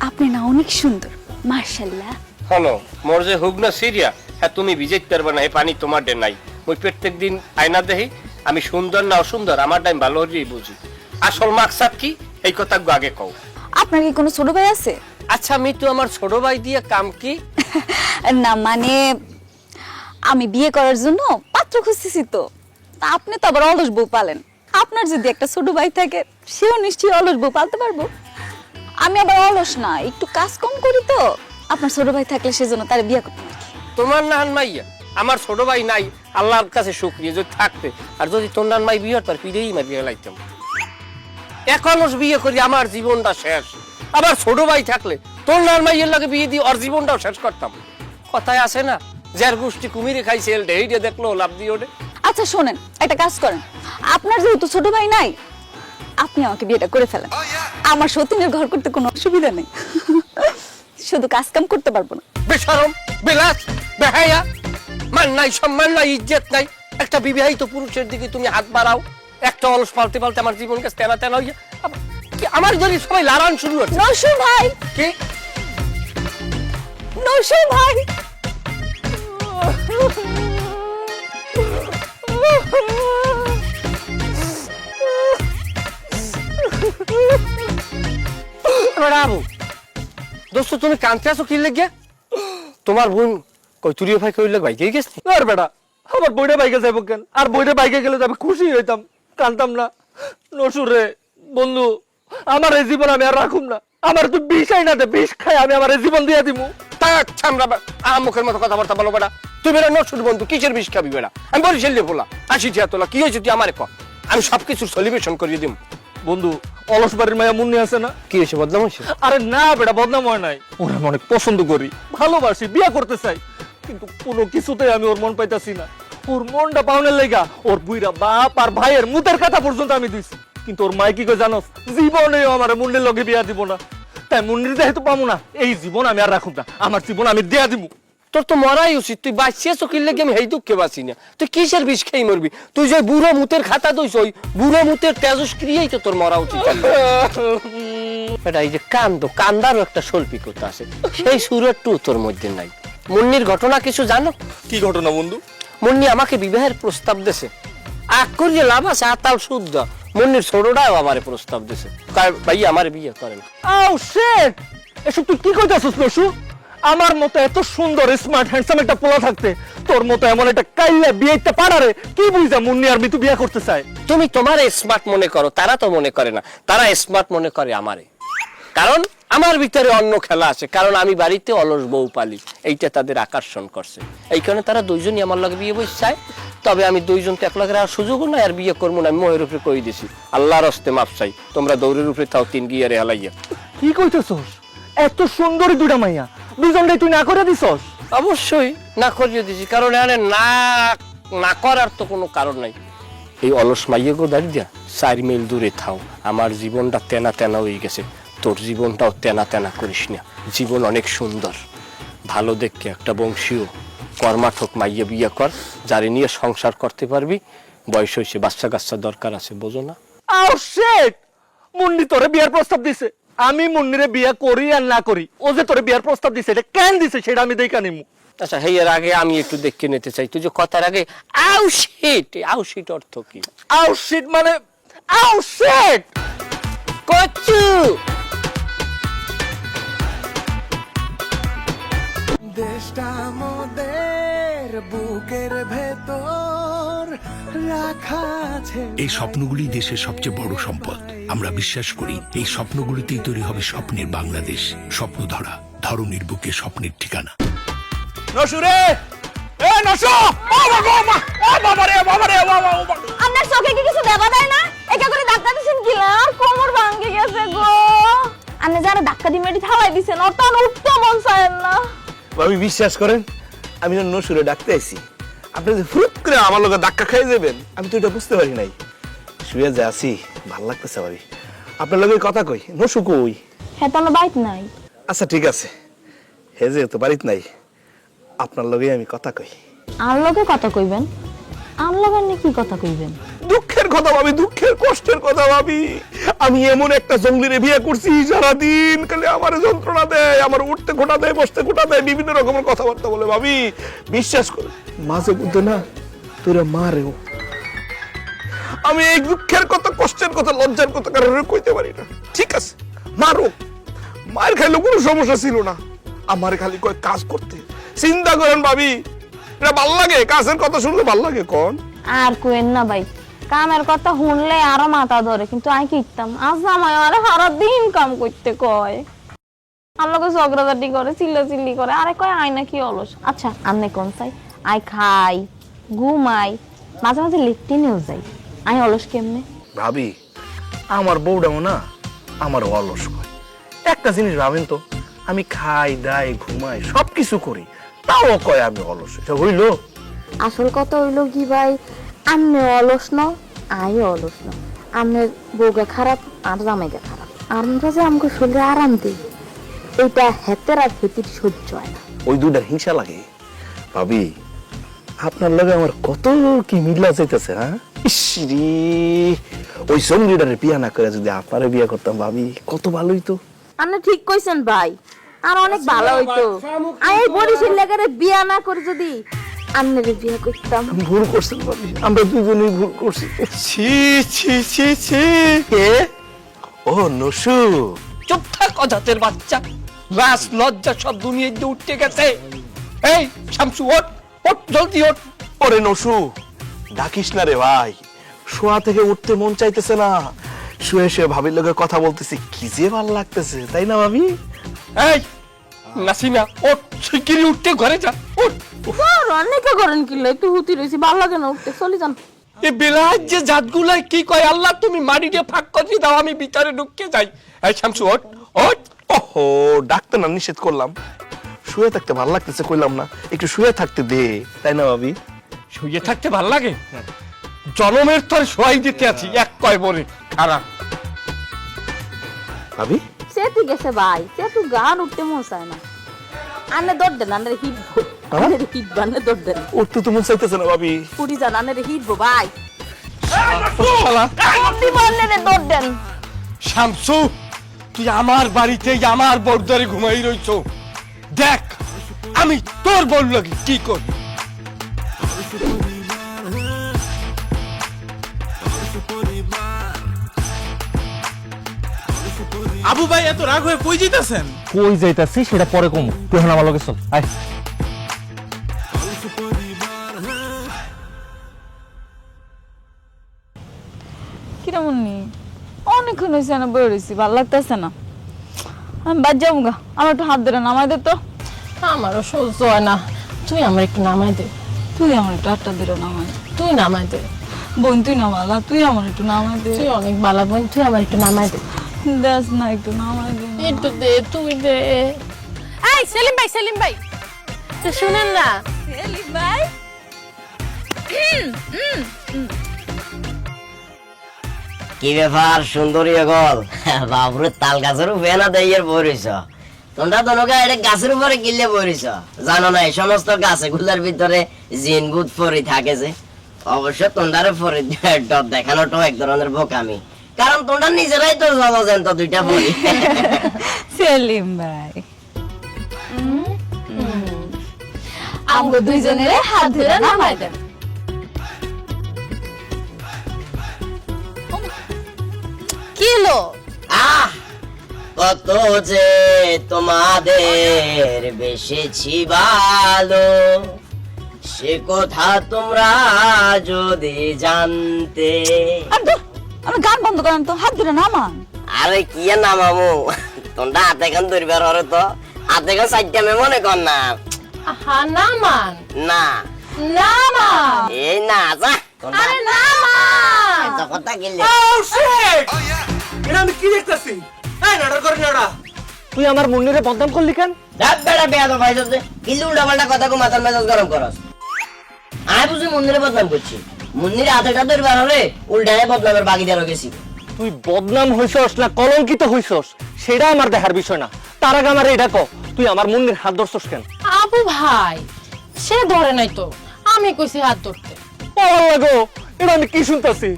আপনি না অনেক সুন্দর, মার্শাল্লাহ। হলো মোর যে হুক না সিরিয়া, হ্যাঁ তুমি বিজেতে পারবে না, এই পানি তোমার ডে নাই। মুই প্রত্যেক দিন আয়না দেখি, আমি সুন্দর না অসুন্দর আমার টাইম ভালো হলেই বুঝি। আসল মাকসাদ কি এই কথা আগে কও। আপনার কি কোনো ছোট ভাই আছে? আচ্ছা আমি তো আমার ছোট ভাই দিয়ে কাম কি? না মানে আমি বিয়ে করার জন্য পাত্র খুঁজতেছি, তো তা আপনি তো আবার অলস বউ পালেন। আপনার যদি একটা ছোট ভাই থাকে, সেও নিশ্চয়ই অলস বউ পালতে পারবো। আমি আবার অলস না, একটু কাজ কম করি, তো আপনার ছোট ভাই থাকলে সেজন্য তার বিয়ে করতে পারি। তোমার নান মাইয়া, আমার ছোট ভাই নাই, আল্লাহর কাছে শুকরিয়া যদি থাকতে। আর যদি তোর নান মাই বিয়ে তার পিড়েই মা বিয়ে লাইতাম। এখনো বিয়ে করি আমার জীবনটা শেষ। আবার ছোট ভাই থাকলে তোর নান মাইয়ের লাগে বিয়ে দিয়ে ওর জীবনটাও শেষ করতাম। কথায় আছে না, যার গোষ্ঠী কুমিরে খাইছে এইটা দেখলো লাভ দিয়ে ওঠে। আচ্ছা শোনেন, একটা কাজ করেন, আপনার যেহেতু ছোট ভাই নাই, আপনি আমাকে বিয়েটা করে ফেলেন। আমার সতীনের ঘর করতে কোনো অসুবিধা নেই, শুধু কাজ কাম করতে পারবো না। বেশরম, বিলাস, বেহায়া, মান নাই, সম্মান নাই, ইজ্জত নাই। একটা বিবাহিত পুরুষের দিকে তুমি হাত বাড়াও, একটা অলস পালতে পালতে আমার জীবন কাছে তেনা তেনা হইয়া আমার যদি সবাই লারান শুরু হচ্ছে। নসু ভাই, কি নসু ভাই, বাবু দোস্ত তুমি কানতে আছো কি লেগে? তোমার বোন কই তুরিও ভাই কইলে বাইকে গেছে? আর বেটা আমার বইটা বাইকে যাবো কেন? আর বইটা বাইকে গেলে তো আমি খুশি হইতাম, কানতাম না। নসুর রে বন্ধু, আমার এই জীবন আমি আর রাখুম না। আমার তুই বিষ আই না দে, বিষ খাই আমি আমার এই জীবন দিয়ে দিমু। তা ছামরা মুখের মতো কথাবার্তা বলো বেটা। তুই বেটা নসুর বন্ধু, কিসের বিষ খাবি বেটা? আমি বলি ছেলে বলা 80 টিয়া তোলা কি হয়েছে তুই আমারে ক, আমি সবকিছুর সলিউশন করিয়ে দিম। বন্ধু অলস বাড়ির মায়া মুন্নি আছে না? কি হয়েছে, বদনাম হয়েছে? আরে না বেটা, বদনাম হয় নাই। ওর আমি অনেক পছন্দ করি, ভালোবাসি, বিয়ে করতে চাই, কিন্তু কোনো কিছুতে আমি ওর মন পাইতাছি না। ওর মনটা পাওনের লেগা ওর বুইরা বাপ আর ভাইয়ের মুতের কথা পর্যন্ত আমি দিছি, কিন্তু ওর মাই কি কই জানোস? জীবনেও আমার মুন্নির লগে বিয়া দিব না। তাই মুন্নির যেহেতু পাবো না, এই জীবন আমি আর রাখুম না, আমার জীবন আমি দিয়া দিব। তোর তো মরাই উচিত, তুই বাঁচিয়েছ কি লেগে আমি এই দুঃখে বাঁচি না। তুই কিসের বিষ খেয়ে মরবি? তুই যে বুড়ো মুতের খাতা দইছ, ওই বুড়ো মুতের তেজস্ক্রিয়াই তো তোর মরা উচিত। এটা এই যে কান্দারও একটা শৈল্পিকতা আছে, সেই সুরটু তোর মধ্যে নাই। মুন্নির ঘটনা কিছু জানো? কি ঘটনা বন্ধু? মুন্নি আমাকে বিবাহের প্রস্তাব দিছে, আগ করিয়ে লাভ আছে আতাল শুদ্ধ। মুন্নির ছোটটাও আমারে প্রস্তাব দিছে, ভাই আমার বিয়ে করেন। আও শিট, এসব তুই কি কইতাছস নসু? আমার মতো এত সুন্দর স্মার্ট হ্যান্ডসাম একটা পোলা থাকতে তোর মতো এমন একটা কাইল্লা বিয়েতে পারারে কি বুঝা মুন্নি আর মিতু বিয়ে করতে চায়? তুমি তোমার স্মার্ট মনে করো, তারা তো মনে করে না। তারা স্মার্ট মনে করে আমারে, কারণ আমার ভিতরে অন্য খেলা আছে, কারণ আমি বাড়িতে অলস বউ পালি, এইটা তাদের আকর্ষণ করছে। এই কারণে তারা দুইজনই আমার লগে বিয়ে বসে চায়। তবে আমি দুইজন তো এক লগে আর সুযোগও নাই, আর বিয়ে করবো না। আমি মোহের উপরে কই দিছি, আল্লাহর হস্তে মাপ চাই। তোমরা দৌড়ের উপরে তাও 3 গিয়ারে হালাইয়া। কি কইতেছস? এত সুন্দরী দুইটা মাইয়া দুইজনটাই তুই না করে দিছস? অবশ্যই না করিয়ে দিছি, কারণ এখানে না করার তো কোনো কারণ নাই। এই অলস মাইয়ে গো দাঁড়িয়ে দিয়া 4 মাইল দূরে থাও। আমার জীবনটা তেনা তেনা হয়ে গেছে, তোর জীবনটাও তেনা তেনা করিস না। জীবন অনেক সুন্দর, ভালো দেখে একটা বংশীয় কর্মাঠক মাইয়া বিয়ে কর, যারে নিয়ে সংসার করতে পারবি। বয়স হয়েছে, বাচ্চা কাচ্চা দরকার আছে, বোঝো না? আও শিট, মুন্নি তোরে বিয়ার প্রস্তাব দিছে। আমি মুন্নিরে বিয়ে করি আর না করি, ও যে তোরে বিয়ার প্রস্তাব দিছে এটা কেন দিছে সেটা আমি দেখা নিমু। আচ্ছা এর আগে আমি একটু দেখে নিতে চাই, তুই যে কথার আগে আউ শিট অর্থ কি? আও শিট মানে আও শিট কচু। দেশটা মোদের বুকের ভেতর রাখা আছে। এই স্বপ্নগুলি দেশের সবচেয়ে বড় সম্পদ। আমরা বিশ্বাস করি এই স্বপ্নগুলিতেই তৈরি হবে স্বপ্নের বাংলাদেশ। স্বপ্ন ধরা, ধরনীর বুকে স্বপ্নের ঠিকানা। নসুরে, এ নসু, ও বাবা, ও বাবা রে, বাবা রে, বাবা। আপনার চোখে কি কিছু দেখা যায় না? একা করে ধাক্কা দিছেন কি? আর কোমর ভাঙে গেছে গো। আপনি যারা ধাক্কা দিয়ে মেডি থালাই দিছেন, ওর তো উঠতে মন চায় না। আমি বিশ্বাস করেন, আমি নসুরে ডাকতে আইছি, আপনি যে ফুট করে আমার লোকে ধাক্কা খাই যাবেন আমি তো এটা বুঝতে পারি নাই। শুয়ে যে আছি, ভাল লাগতেছে ভাবি। আপনার লোকের কথা কই, নসু কই? হ্যাঁ, তাহলে বাইক নাই। আচ্ছা ঠিক আছে, হে যে তো বাড়িত নাই, আপনার লগে আমি কথা কই। আর লগে কথা কইবেন? আর লগে নি কি কথা কইবেন? দুঃখের কথা ভাবি, দুঃখের কষ্টের কথা ভাবি। আমি এমন একটা জঙ্গলিরে বিয়ে করছি যারা দিন খালি আমার যন্ত্রণা দেয়, আমার উঠতে ঘোটা দেয়, বসতে ঘোটা দেয়, বিভিন্ন রকমের কথাবার্তা বলে ভাবি। বিশ্বাস করে মাঝে বুঝতে না তোরা মারেও। আমি এই দুঃখের কথা, কষ্টের কথা, লজ্জার কথা কারণে কইতে পারি না। ঠিক আছে মারো, মার খাইলে কোনো সমস্যা ছিল না। আমার খালি কয় কাজ করতে। চিন্তা করেন ভাবি, এটা ভাল লাগে? কাজের কথা শুনলে ভাল লাগে কোন? আর কোয়েন না ভাই, কামের কথা শুনলে আরো মাথা ধরে, কিন্তু আমি কি করতাম? আজ আমায় আরে সারা দিন কাম করতে কয়, আর লোকে ঝগড়াঝাটি করে, চিল্লাচিল্লি করে, আরে কয় আই নাকি অলস। আচ্ছা আন্নে কোন চাই? আই খাই, ঘুমাই, মাঝে মাঝে লেট্রিনেও যাই, আই অলস কেমনে? ভাবি আমার বউটাও না আমার অলস কয়। একটা জিনিস ভাবেন তো, আমি খাই দাই ঘুমাই সবকিছু করি, তাও কয় আমি অলস। এটা হইল? আসল কথা হইলো কি ভাই, আন্নে অলস ন, আই অলস ন। আন্নের বউকে খারাপ আর জামাইকে খারাপ, আমরা যে আমাকে শরীরে আরাম দিই, এটা হেতের আর হেতির সহ্য হয় না। ওই দুইটার হিংসা লাগে। ভাবি আপনার লগে আমার কত কি মিলা যাইতেছে। হ্যাঁ ইসরি, ওই সঙ্গীটারে বিয়া না করে যদি আপনারে বিয়া করতাম ভাবি কত ভালো হইতো। আপনি ঠিক কইছেন ভাই, আর অনেক ভালো হইতো। আই এই বরিশাল লাগারে বিয়া না করে যদি আন্নের বিয়া করতাম। ভুল করছেন ভাবি, আমরা দুজনেই ভুল করছি। ছি ছি ছি ছি। কে? ও নসু। চুপ থাক অজাতের বাচ্চা, রাস লজ্জা সব দুনিয়ায় দিয়ে উঠতে গেছে। এই শামসু ওঠ, ওঠ জলদি ওঠ। ওরে নসু ডাকিস না রে ভাই, শোয়া থেকে উঠতে মন চাইতেছে না। শুয়ে শুয়ে ভাবির লগে কথা বলতেছি, কি যে ভালো লাগতেছে, তাই না ভাবি? এই নাসিনা ওঠ, শিগগিরই উঠতে ঘরে যা, ওঠ। অনেকে করেন কিলে, একটু হুতি রয়েছি, ভালো লাগে না উঠতে, চলে যান। এই বেলায় যে জাতগুলাই কি কয়, আল্লাহ তুমি মাটিতে ফাঁক করে দাও, আমি ভিতরে ঢুকে যাই। এই শামসু ওঠ, ওঠ। ওহো ডাক্তার না নিষেধ করলাম, শুয়ে থাকতে ভালো লাগতেছে কইলাম না, একটু শুয়ে থাকতে দে, তাই না ভাবি? শুয়ে থাকতে ভাল লাগে? জনমের তোর শোয়াই দিতে আছি, এক কয় বলে খারাপ। ভাবি সে ঠিক আছে ভাই, সে একটু গান উঠতে মন চায় না। আনে দৌড় দেন, আনে হিটবো, আনে হিটবো, আনে দৌড় দেন। উঠতে তো মন চাইতেছে না ভাবি। পুরি যান, আনে হিটবো ভাই। শালা, আপনি বললে রে দৌড় দেন। শামসু তুই আমার বাড়িতে আমার বর্দারে ঘুমাই রইছ, দেখ আমি তোর বল লাগি কি করি। আবু ভাই এত রাগ হয়ে কই যাইতাছেন? কই যাইতাছি সেটা পরে কম, তুই এখন আমার লগে চল, আয়। কিরমন নি অনেকক্ষণ হয়েছে না বই রয়েছি, ভালো লাগতেছে না। আমি বাদ যাবো গা, আমার একটু হাত ধরে নামাই দে তো। আমারও সহ্য হয় না, তুই আমার একটু নামাই দে। তুই আমার একটু হাতটা ধরে নামাই। তুই নামাই দে বোন, তুই নামালা, তুই আমার একটু নামাই দে। তুই অনেক ভালো বোন, তুই আমার একটু নামাই দে। দেখ না একটু নামাই দে। একটু দে, তুই দে। এই সেলিম ভাই, সেলিম ভাই শুনেন না। সেলিম ভাই কি ব্যাপার সুন্দরী গল বাবুরে তাল গাছের উপরে না দিয়ে বইছ, তোমরা দনকা এটা গাছের উপরে কিনলে বইছ। জানো না এই সমস্ত গাছে গুলার ভিতরে জিন ভূত পরি থাকে যে। অবশ্য তোমরা পরি ডর দেখানোটাও এক ধরনের বোকামি, কারণ তোমরা নিজেরাই তো জলজন্ত দুইটা পরি। সেলিম ভাই আমরা দুইজনের হাত ধরে নামাই দেন। কি হলো? আহ কত যে তোমাদের বেশেছি ভালো, সে কথা তোমরা যদি জানতে। আমি গান বন্ধ করেন তো, হাত ধরে নামান। আরে কি আর নামামু, তোমরা হাতে গান ধরবার হরে তো হাতে গান সাইডটা মে মনে কর না। আহা নামান, না নামান, এই না যা তোমরা আরে নামান। কথা গেলে এটা আমি কি দেখতেছি? এই নাটক করে নাড়া, তুই আমার মুন্নিরে বদনাম করলি কেন? রাত বেড়া বেয়া তো ভাই যাচ্ছে, কিন্তু উল্টা পাল্টা কথা কো মাথার মেজাজ গরম করস। আমি বুঝি মুন্নিরে বদনাম করছি, মুন্নির হাতেটা ধরবার হলে উল্টায় বদনামের বাগিদার হয়ে গেছি। তুই বদনাম হইছস না কলঙ্কিত হইছস সেটা আমার দেখার বিষয় না, তার আগে আমার এটা ক, তুই আমার মুন্নির হাত ধরছস কেন? আবু ভাই সে ধরে নাই তো, আমি কইছি হাত ধরতে। ভালো লাগো, এটা আমি কি শুনতাছি?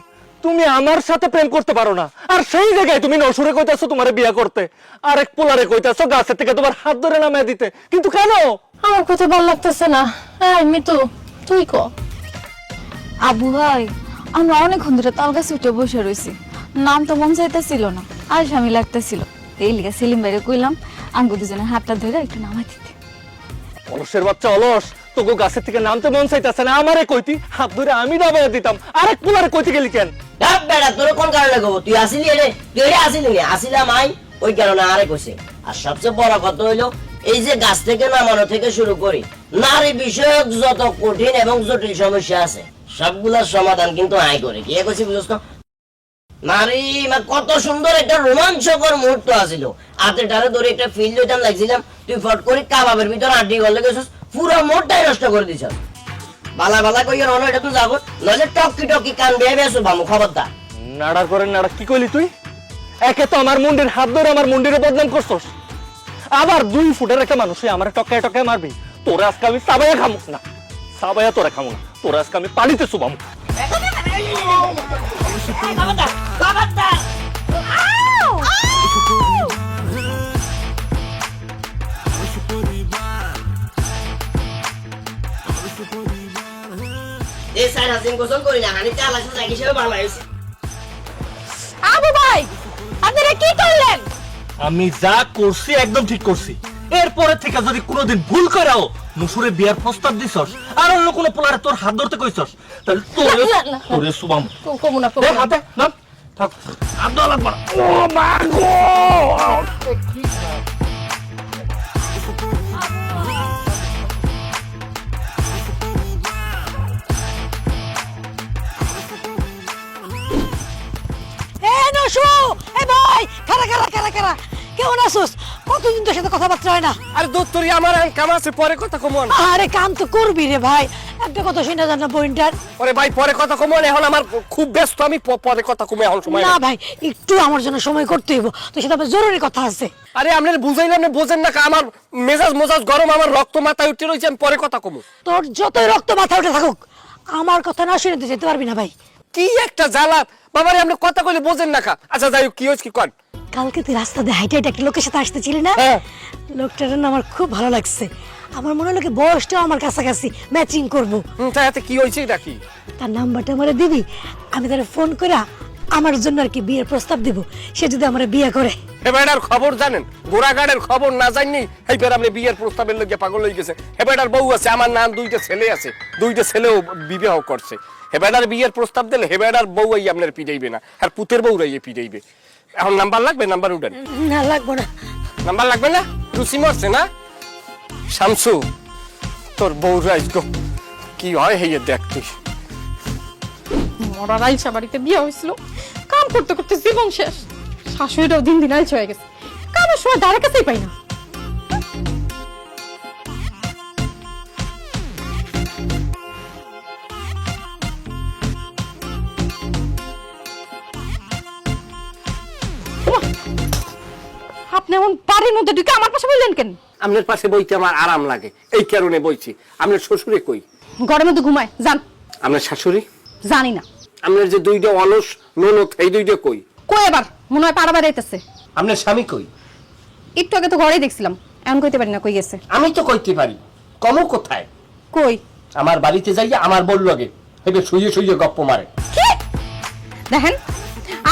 তুমি আমার সাথে প্রেম করতে পারো না, আর সেই জায়গায় তুমি নসুরে কইতাছো তোমারে বিয়া করতে, আরেক পোলারে কইতাছো গাছের থেকে তোমার হাত ধরে নামায় দিতে। কিন্তু কেন? আমার কথা ভালো লাগতেছে না। এই মিতু, তুই ক। আবু ভাই, আমরা অনেকক্ষণ ধরে তাল গাছে উঠে বসে রয়েছি, নাম তো মন চাইতেছিল না, আর স্বামী লাগতেছিল। এই লিগা সেলিম ভাইরে কইলাম আঙ্গু দুজনের হাতটা ধরে একটু নামাই দিতে। অলসের বাচ্চা অলস, তোকে গাছের থেকে নামতে মন চাইতেছে না, আমারে কইতি হাত ধরে আমি নামায় দিতাম, আরেক পোলারে কইতে গেলি কেন? ডাক বেড়া, তোর কোন কারণে গো? তুই আসিলি রে, তুই রে আসিলি নি? আসিলাম আই, ওই কারণে আরে কইছে। আর সবচেয়ে বড় কথা হইলো, এই যে গাছ থেকে নামানো থেকে শুরু করি নারী বিষয়ক যত কঠিন এবং জটিল সমস্যা আছে সবগুলোর সমাধান কিন্তু আই করে। কি কইছি বুঝছ? নারী কত সুন্দর একটা রোমাঞ্চকর মুহূর্ত আছিল, হাতেটারে ধরে একটা ফিল লইতাম লাগছিলাম, তুই ফট করে কাবাবের ভিতর আড্ডি গলে গেছিস, পুরো মোটটাই নষ্ট করে দিছ। বালা বালা কই আর এটা তো যাবো, নইলে টকি টকি কান দিয়ে বেসো বামু, খবরদার। নাড়ার করে নাড়া, কি কইলি তুই? একে তো আমার মুন্ডির হাত ধরে আমার মুন্ডিরে বদনাম করছস, আবার 2 ফুটের একটা মানুষ আমার টকায় টকায় মারবি। তোরা আজকে আমি সাবাইয়া খামু না, সাবাইয়া তোরা খামু না, তোরা আজকে আমি পানিতে চুবামু। এই সাইড হাসিন গোসল করি না, হানি চাল আসে জায়গা হিসেবে বাংলা হয়েছে। আবু ভাই, আপনারা কি করলেন? আমি যা করছি একদম ঠিক করছি। এরপরে থেকে যদি কোনোদিন ভুল করাও নুসুরে বিয়ার প্রস্তাব দিছস আর অন্য কোনো পোলারে তোর হাত ধরতে কইছস, তাহলে তোরে সুবাম। কমুনা দে হাতে নাম, থাক আব্দুল আকবর। ও মা গো, নশো, এ ভাই, খারা খারা খারা খারা, কেমন আছোস? কতদিন তোর সাথে কথাবার্তা হয় না। আরে দূর তোর আমার কাম আছে, পরে কথা কমন। আরে কাম তো করবি রে ভাই, একটা কথা শুনে জান না পয়েন্টার। ওরে ভাই পরে কথা কমন, এখন আমার খুব ব্যস্ত, আমি পরে কথা কমে এখন সময় না ভাই, একটু আমার জন্য সময় করতে হইব, তোর সাথে আমার জরুরি কথা আছে। আরে আপনার বুঝাইলে আপনি বোঝেন না, আমার মেজাজ গরম, আমার রক্ত মাথায় উঠে রয়েছে, আমি পরে কথা কমু। তোর যতই রক্ত মাথা উঠে থাকুক, আমার কথা না শুনে তুই যেতে পারবি না ভাই। কি একটা জ্বালা বাবারে, আপনি কথা কইলে বোঝেন না। আচ্ছা যাই হোক, কি হয়েছে কি কন? কালকে তুই রাস্তা দিয়ে হাইটে হাইটে একটা লোকের সাথে আসতেছিলি না? লোকটার না আমার খুব ভালো লাগছে, আমার মনে হলো কি বয়সটাও আমার কাছাকাছি ম্যাচিং করবো। তাতে কি হয়েছে নাকি? তার নাম্বারটা আমারে দিবি, আমি তার ফোন করে আমার জন্য আর কি বিয়ের প্রস্তাব দিব, সে যদি আমার বিয়ে করে। হেবেডার খবর জানেন? গোড়াগাড়ের খবর না জানি হেবের আপনি বিয়ের প্রস্তাবের লগে পাগল হয়ে গেছে। হেবেডার বউ আছে, আমার নাম 2টা ছেলে আছে, 2টা ছেলেও বিবাহ করছে। হেবেডার বিয়ের প্রস্তাব দিলে হেবেডার বউ এই আপনার পিটাইবে না, আর পুতের বউ রাইয়ে পিটাইবে। এখন নাম্বার লাগবে? নাম্বার উঠেন। না লাগবে না। নাম্বার লাগবে না? রুচি মরছে না? শামসু, তোর বউ রাইজ কি হয় হেয়ে দেখ তুই। মরার আইসা বাড়িতে বিয়ে হয়েছিল, কাম করতে করতে জীবন শেষ। শাশুড়িটাও দিন দিন আইসা হয়ে গেছে, কামের সময় দাঁড়ে কাছেই পাই না। আপনি এখন বাড়ির মধ্যে ঢুকে আমার পাশে বললেন কেন? আপনার পাশে বইতে আমার আরাম লাগে, এই কারণে বইছি। আপনার শ্বশুরে কই? ঘরের মধ্যে ঘুমায়, যান। আপনার শাশুড়ি? জানি না। আপনার যে 2টা অলস ননদ, এই 2টা কই? কই এবার মনে হয় পাড়া বাড়াইতেছে। আপনার স্বামী কই? একটু আগে তো ঘরেই দেখছিলাম, এমন কইতে পারি না কই গেছে। আমি তো কইতে পারি, কম কোথায়? কই? আমার বাড়িতে যাইয়া আমার বল লাগে হেবে শুয়ে শুয়ে গপ্প মারে। কি দেখেন,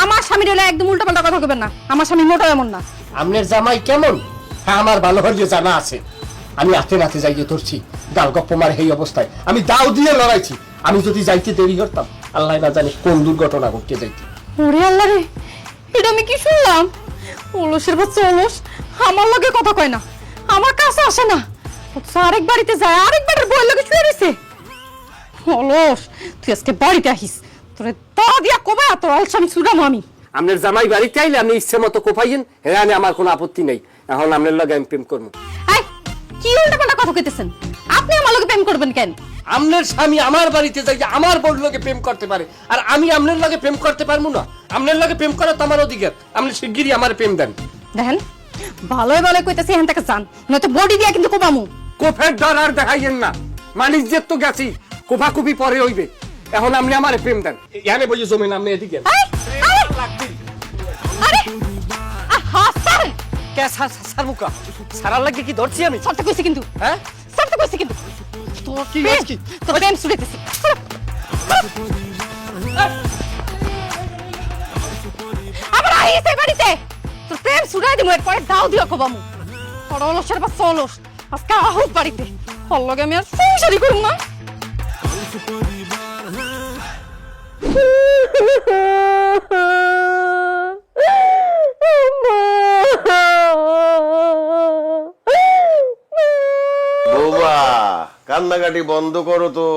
আমার স্বামীর হলে একদম উল্টাপাল্টা কথা কইবেন না, আমার স্বামী মোটেও এমন না। আপনার জামাই কেমন? হ্যাঁ আমার ভালো হয়ে জানা আছে। আমি হাতে নাতে যাইয়ে ধরছি, গাল গপ্প মারে এই অবস্থায় আমি দাও দিয়ে লড়াইছি। আমি যদি যাইতে দেরি করতাম, আল্লাহ না জানে কোন দুর্ঘটনা ঘটতে যাইতে। ওরে আল্লাহ রে, এটা আমি কি শুনলাম? অলসের বাচ্চা অলস, আমার লগে কথা কয় না, আমার কাছে আসে না, আরেক বাড়িতে যায়, আরেক বাড়ির বউয়ের লগে শুয়ে রইছে। অলস, তুই আজকে বাড়িতে আহিস, তোরে দা দিয়া কবে তোর অলসামি সুরাম আমি। আপনার জামাই বাড়িতে আইলে আপনি ইচ্ছে মতো কোপাইয়েন, হ্যাঁ আমার কোনো আপত্তি নেই। এখন আপনার লগে আমি প্রেম করবো। এই কি উল্টাপাল্টা কথা কইতেছেন? আপনি আমার লগে প্রেম করবেন কেন? আপনার স্বামী আমার বাড়িতে যাই আমার বউর লগে প্রেম করতে পারে, আর আমি আপনার লগে প্রেম করতে পারবো না? আপনার লগে প্রেম করা তো আমার অধিকার, আপনি শিগগিরই আমার প্রেম দেন। দেখেন ভালোই ভালোই কইতেছি, এখান থেকে যান, নয়তো বডি দিয়া কিন্তু কোপামু। কোফের ডর আর দেখাইয়েন না, মানিজ্যের তো গেছি, কোফাকুফি পরে হইবে। এখন আপনি আমার প্রেম দেন, এখানে বসে জমিন, আপনি এদিকে সারমুকা সারার লাগে কি ধরছি আমি? সবটা কইছি কিন্তু, হ্যাঁ সবটা কইছি কিন্তু। তোর কি কি তোর প্রেম শুনেতেছি। আবার আইছে বাড়িতে, তোর প্রেম শুনাই দিমু, এরপরে দাও দিও কবামু। বড় অলসের বা চলস, আজকে আহুত বাড়িতে, ওর লগে আমি আর সংসারই করুম না। বৌমা, কান্নাকাটি বন্ধ করো তো।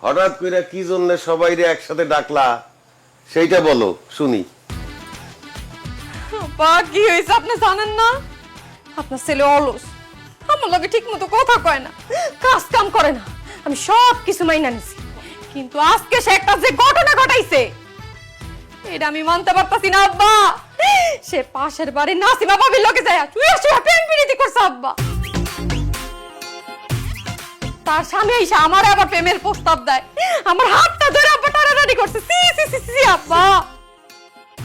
হঠাৎ করে কি জন্য সবাইরে একসাথে ডাকলা সেইটা বলো শুনি। বা কি হয়েছে আপনি জানেন না? আপনার ছেলে অলস, আমার লগে ঠিক মতো কথা কয় না, কাজ কাম করে না। আমি সব কিছু মাইনা নিছি, কিন্তু আজকে সে একটা যে ঘটনা ঘটাইছে এটা আমি মানতে পারতাছি না আব্বা। সে পাশের বাড়ির নাসিমা ভাবির লগে যায় তুই এসে প্রেম প্রীতি করছ আব্বা। তার স্বামী এসে আমার আবার প্রেমের প্রস্তাব দেয়, আমার হাতটা ধরে আব্বা টানাটানি করছে। সি সি সি সি আব্বা,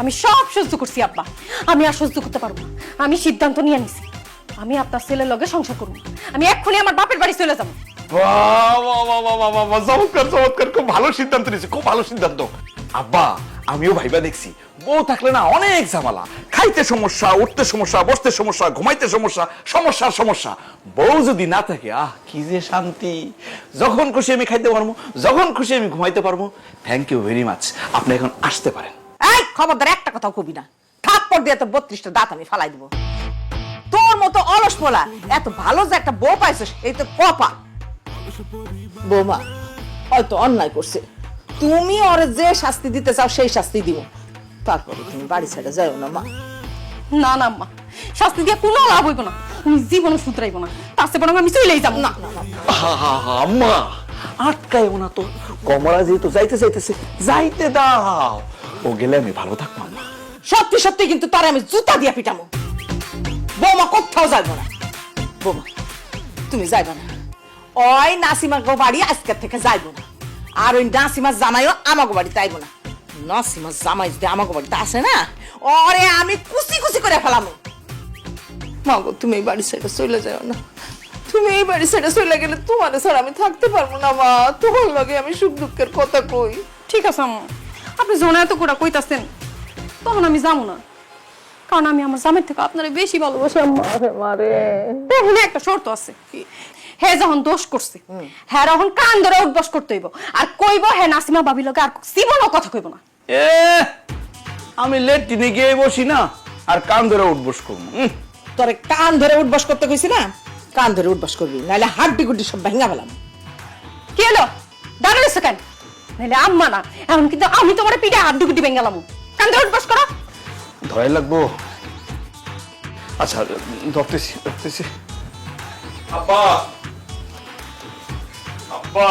আমি সব সহ্য করছি আব্বা, আমি আর সহ্য করতে পারবো না। আমি সিদ্ধান্ত নিয়ে নিছি, আমি আপনার ছেলের লগে সংসার করব। আমি এক্ষুনি আমার বাপের বাড়ি চলে যাবো। বাহ, বাহ, বাহ, বাহ, বাহ, বাহ, বাহ, চমৎকার চমৎকার, খুব ভালো সিদ্ধান্ত নিয়েছে, খুব ভালো সিদ্ধান্ত। আব্বা, আমিও ভাইবা দেখছি, বউ থাকলে না অনেক ঝামেলা, খাইতে সমস্যা, উঠতে সমস্যা, বসতে সমস্যা, ঘুমাইতে সমস্যা, সমস্যার সমস্যা। বউ যদি না থাকে, কি যে শান্তি। যখন খুশি আমি খাইতে পারবো, যখন খুশি আমি ঘুমাইতে পারবো। থ্যাংক ইউ ভেরি মাচ, আপনি এখন আসতে পারেন। এই খবরদার একটা কথা কবি না, থাপ্পড় দিয়ে তো 32টা দাঁত আমি ফালাই দিব। তোর মতো অলস পোলা এত ভালো যে একটা বউ পাইছিস, এই তো কপাল। বৌমা হয়তো অন্যায় করছে, তুমি ওরে যে শাস্তি দিতে চাও সেই শাস্তি দিব, তারপরে তুমি বাড়ি ছেড়ে যাও না মা। না না আম্মা, শাস্তি দিয়ে কোনো লাভ হইব না, তুমি জীবনে শুধরাইব না। তার চেয়ে বরং আমি চলেই যাবো। না না না আম্মা, আটকাইও না তো, কমলা যেহেতু যাইতে চাইতেছে, যাইতে দাও, ও গেলে আমি ভালো থাকবো। আম্মা, সত্যি সত্যি কিন্তু তারে আমি জুতা দিয়ে পিটামো। বৌমা কোথাও যাইবো না। বৌমা তুমি যাইবা না, ওই নাসিমার বাড়ি আজকের থেকে যাইবো না। আর ওই নাসিমার জামাইও আমাকে বাড়িতে আইবো না। নাসিমার জামাই যদি আমাকে বাড়িতে আসে না, ওরে আমি কুচি কুচি করে ফেলামো। মাগো তুমি এই বাড়ি ছেড়ে চলে যাও না, তুমি এই বাড়ি ছেড়ে চলে গেলে তোমার ছাড়া আমি থাকতে পারবো না মা। তোমার লগে আমি সুখ দুঃখের কথা কই। ঠিক আছে আম্মা, আপনি জোনা এত করে কইতাছেন, তখন আমি যাবো না, কারণ আমি আমার জামাই থেকে আপনারা বেশি ভালোবাসি আম্মা। তখন একটা শর্ত আছে, হে যখন দোষ করছে হ্যাঁ এখন কান ধরে উঠবস করতে হইব, আর কইব হে নাসিমা ভাবির লগে আর জীবনও কথা কইব না। আমি লেট্রিনে গিয়ে বসি না আর কান ধরে উঠবস করবো? তোরে কান ধরে উঠবস করতে কইছি না, কান ধরে উঠবস করবি, নাহলে হাড্ডি গুড্ডি সব ভেঙে ফেলাম। কি হলো দাঁড়িয়েছো কেন? নাহলে আম্মা না, এখন কিন্তু আমি তোমার পিঠে হাড্ডি গুড্ডি ভেঙে গেলাম। কান ধরে উঠবস করো। ধরে লাগবো? আচ্ছা ধরতেছি ধরতেছি। আব্বা, আব্বা,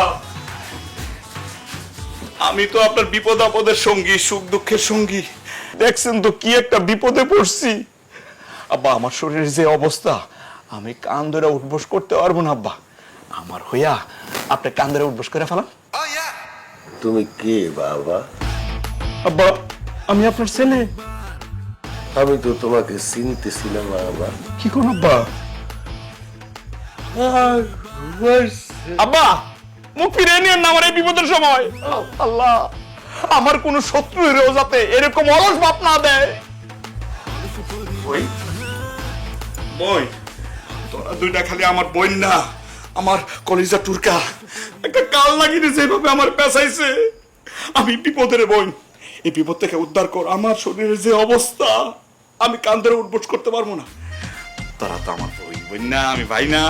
আমি তো আপনার বিপদ আপদের সঙ্গী, সুখ দুঃখের সঙ্গী। দেখছেন তো কি একটা বিপদে পড়ছি। আব্বা, আমার শরীরের যে অবস্থা, আমি কান ধরে উঠবস করতে পারবো না। আব্বা, আমার হইয়া আপনি কান ধরে উঠবস করে ফেলান। তুমি কে বাবা? আব্বা, আমি আপনার ছেলে। আমি তো তোমাকে চিনতেছি না বাবা। কি কোন আব্বা? আব্বা, মুখ ফিরে নিয়েন না আমার এই বিপদের সময়। আল্লাহ, আমার কোন শত্রু হয়েও যাতে এরকম অলস বাপ না দেয়। বই বই, তোরা দুইটা খালি আমার বোন না, আমার কলিজা টুরকা। একটা কাল লাগিয়ে যেভাবে আমার পেঁচাইছে, আমি বিপদের বোন। এই বিপদ থেকে উদ্ধার কর। আমার শরীরের যে অবস্থা, আমি কান ধরে উঠবস করতে পারবো না। তারা তো আমার বোন না, আমি ভাই না।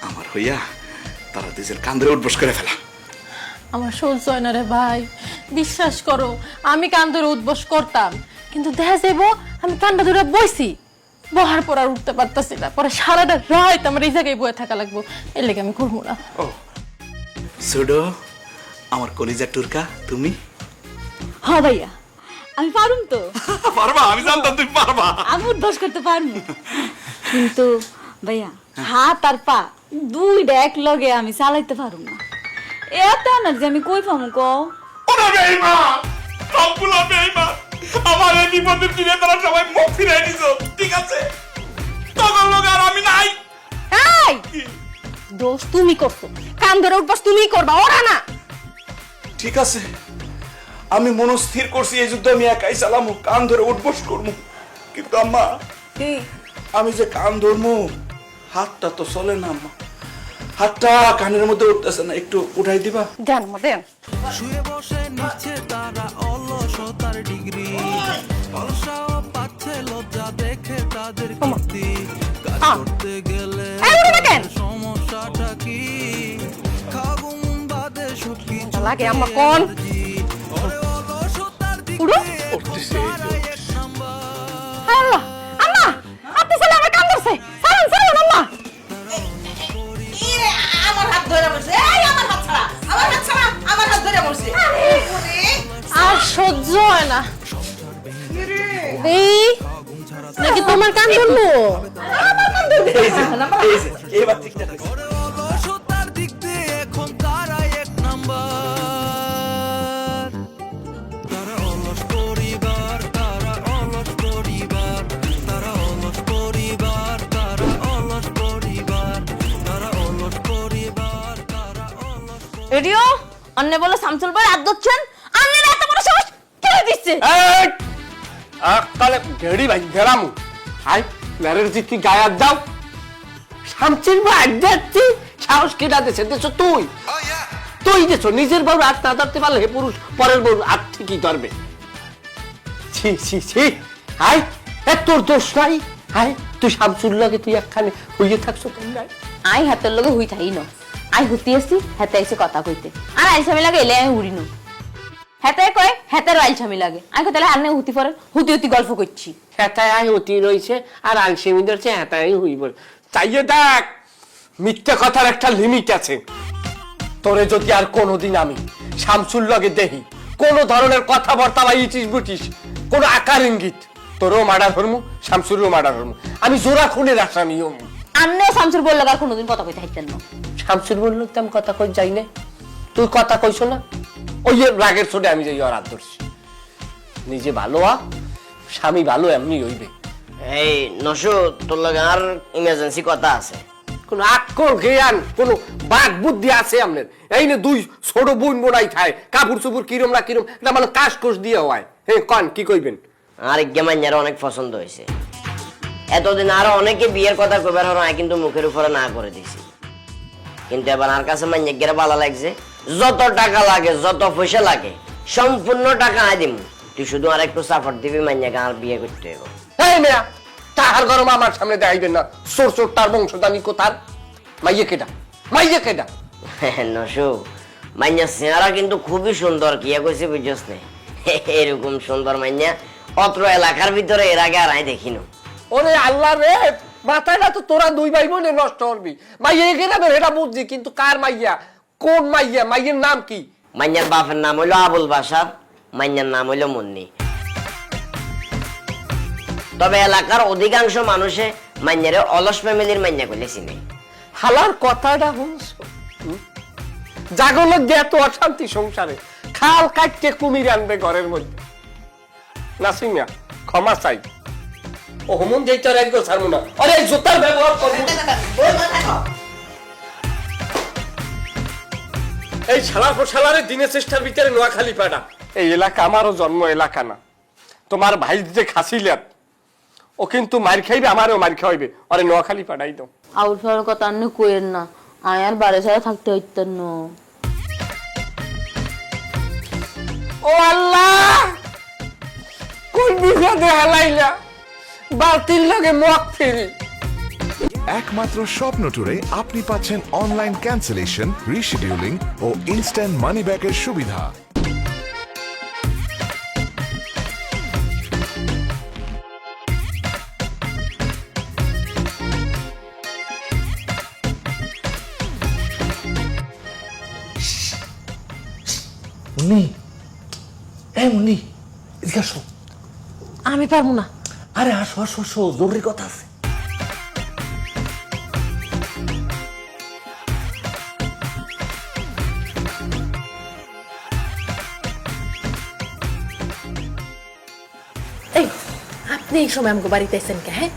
আমার হইয়া তারা দুজন কান ধরে উঠবস করে ফেলা। আমার সহ্য হয় না রে ভাই, বিশ্বাস করো আমি কান ধরে উঠবস করতাম, কিন্তু দেখা যাবো আমি কানটা ধরে বইছি, বহার পর আর উঠতে পারতাছি না। পরে সারাটা রাত আমার এই জায়গায় বয়ে থাকা লাগবো, এর লেগে আমি করবো না। সুডো, আমার কলিজা টুরকা, তুমি? হ্যাঁ ভাইয়া, আমি পারুম তো। পারবা? আমি জানতাম তুমি পারবা। আমি উঠবস করতে পারবো, কিন্তু ভাইয়া হাত আর পা দুইটা এক লগে আমি চালাইতে পারুম না। এত না যে আমি কই পামু কও? ওরা বেঈমান, সবগুলো বেঈমান। আমার এই বিপদের দিনে তারা সবাই মুখ ফিরাই দিছো, ঠিক আছে? তখন লোক আর আমি নাই। এই দোষ তুমি করছো, কান ধরে উঠবাস তুমিই করবা, ওরা না। ঠিক আছে, আমি মনস্থির করছি এই যুদ্ধ আমি একাই চালামু, কান ধরে উঠবস করবো। কিন্তু আম্মা, আমি যে কান ধরবো, হাতটা তো চলে না আম্মা। হাতটা কানের মধ্যে উঠতেছে না, একটু উঠাই দিবা? দেন মা দেন। শুয়ে বসে নিচ্ছে তারা অলসতার ডিগ্রি, অলসাও পাচ্ছে লজ্জা দেখে তাদের কীর্তি। কাজ করতে গেলে সমস্যাটা কি? খাগুন বাদে সবকিছু লাগে আমার কোন পুরো আল্লাহ আম্মা আপনি ছেলে আমার কান ধরছে, সালাম সালাম আম্মা। আমার হাত ধরে বসে, এই আমার হাত ছাড়া, আমার হাত ছাড়া, আমার হাত ধরে বসে। আর সহ্য হয় না। এই নাকি তোমার কান ধরলো? অলসতার দিক দিয়ে এখন তারাই এক নাম্বার। তারা অলস পরিবার, তারা অলস পরিবার, তারা অলস পরিবার, তারা অলস পরিবার, তারা অলস পরিবার, তারা অলস। রেডিও অন্য বলে শামসুল ভাই হাত ধরছেন, আপনি এত বড় সাহস কে দিচ্ছে? তাহলে ঘেড়ি ভাই গেলাম। হাই নারের জিতি গায়াত দাও। শামসুল ভাই দেখছি সাহস কেটা দিছে, দেছো তুই। তুই দেছো নিজের বউ হাত না ধরতে পারলে হে পুরুষ পরের বউ হাত ঠিকই ধরবে। ছি ছি ছি। হাই এ তোর দোষ নাই। হাই তুই শামসুল লাগে তুই একখানে হইয়ে থাকছো কেন? আই হাতের লগে হুই থাই না, আই হুতি আসছি হাতে এসে কথা কইতে, আর আইলছামি লাগে এলে আমি উড়ি না। হাতে কয় হাতের আইলছামি লাগে, আই কই তাহলে আর নাই হুতি পরে হুতি হুতি গল্প করছি। হেতায় আই অতি রয়েছে আর আলসেমি ধরছে, হেতায় হুই বল। চাইয়ে দেখ মিথ্যে কথার একটা লিমিট আছে। তোরে যদি আর কোনোদিন আমি শামসুল লগে দেখি কোন ধরনের কথাবার্তা বা ইটিস বুটিস কোন আকার ইঙ্গিত, তোরও মার্ডার হরমু, শামসুরও মার্ডার হরমু। আমি জোড়া খুনের আসামি হম। আন্নে শামসুল বললে আর কোনোদিন কথা কইতে হাইতেন না। শামসুর বললো তো আমি কথা কই যাই না, তুই কথা কইছো না? ওই রাগের ছোটে আমি যাই আর হাত ধরছি। নিজে ভালো আ, স্বামী ভালো এমনি হইবে। এই নশো, তোর লগে আর ইমার্জেন্সি কথা আছে। কোন আকল জ্ঞান কোন বাক বুদ্ধি আছে আপনার? এই না দুই ছোট বোন বোনাই খায়, কাপড় চুপুর কিরম না কিরম না মানে কাশ কোষ দিয়ে হয়। হ্যাঁ কন কি কইবেন? আর গেমাইয়ার অনেক পছন্দ হয়েছে। এতদিন আরো অনেকে বিয়ের কথা কইবার হলো, আমি কিন্তু মুখের উপরে না করে দিছি। কিন্তু এবার আর কাছে মাইয়া গেরা ভালো লাগছে। যত টাকা লাগে যত পয়সা লাগে সম্পূর্ণ টাকা আই দিম, তুই শুধু আর একটু সাপোর্ট দিবি, মাইয়াকে আর বিয়ে করতে হবে। এই মেয়া তাহার গরম আমার সামনে দেখাইবেন না। চোর চোর তার বংশদানি কোথার? মাইয়া কেটা? মাইয়া কেটা? নশো, মাইয়া চেহারা কিন্তু খুবই সুন্দর, কি কইছে বুঝছস না? এরকম সুন্দর মাইয়া অত্র এলাকার ভিতরে এর আগে আর আই দেখিনো। ওরে আল্লাহ রে, মাথাটা তো তোরা দুই ভাই বোনে নষ্ট করবি। মাইয়া গেলামের এটা বুঝছি, কিন্তু কার মাইয়া? কোন মাইয়া? মাইয়ের নাম কি? মাইয়ার বাপের নাম হইলো আবুল বাসার, মাইয়ার নাম হইলো মুন্নি। তবে এলাকার অধিকাংশ মানুষে মাইয়ারে অলস ফ্যামিলির মাইয়া কইলে চিনে। হালার কথাটা শুনছো? জাগলো এত অশান্তি সংসারে, খাল কাটতে কুমির আনবে ঘরের মধ্যে। নাসিমিয়া ক্ষমা চাই। ও হুমুন যেই তোর একদম ছাড়বো না। আরে জুতার ব্যবহার করবো। এই শালা ফোশালারে দিনের চেষ্টার ভিতরে নোয়াখালী পাড়া। এই এলাকা আমারও জন্ম এলাকা না। তোমার ভাই যে খাসিলাত ও কিন্তু মার খাইবে, আমারও মার খাইবে। আরে নোয়াখালী পাড়াই দাও। আউট ফাউল কথা আন্নে কইেন না, আয় আর বারে সারা থাকতে হইতেন না। ও আল্লাহ, কোন বিপদে হালাইলা? বাতিল লাগে মক ফেরি। একমাত্র স্বপ্ন ট্যুরে আপনি পাচ্ছেন অনলাইন ক্যান্সেলেশন, রিশিডিউলিং ও ইনস্ট্যান্ট মানি ব্যাকের সুবিধা। মুন্নি, এ মুন্নি, এদিকে আসো। আমি পারবো না। আরে আসো আসো আসো, জরুরি কথা আছে। আপনি এই সময় আমাকে বাড়িতে এসেন কে? হ্যাঁ,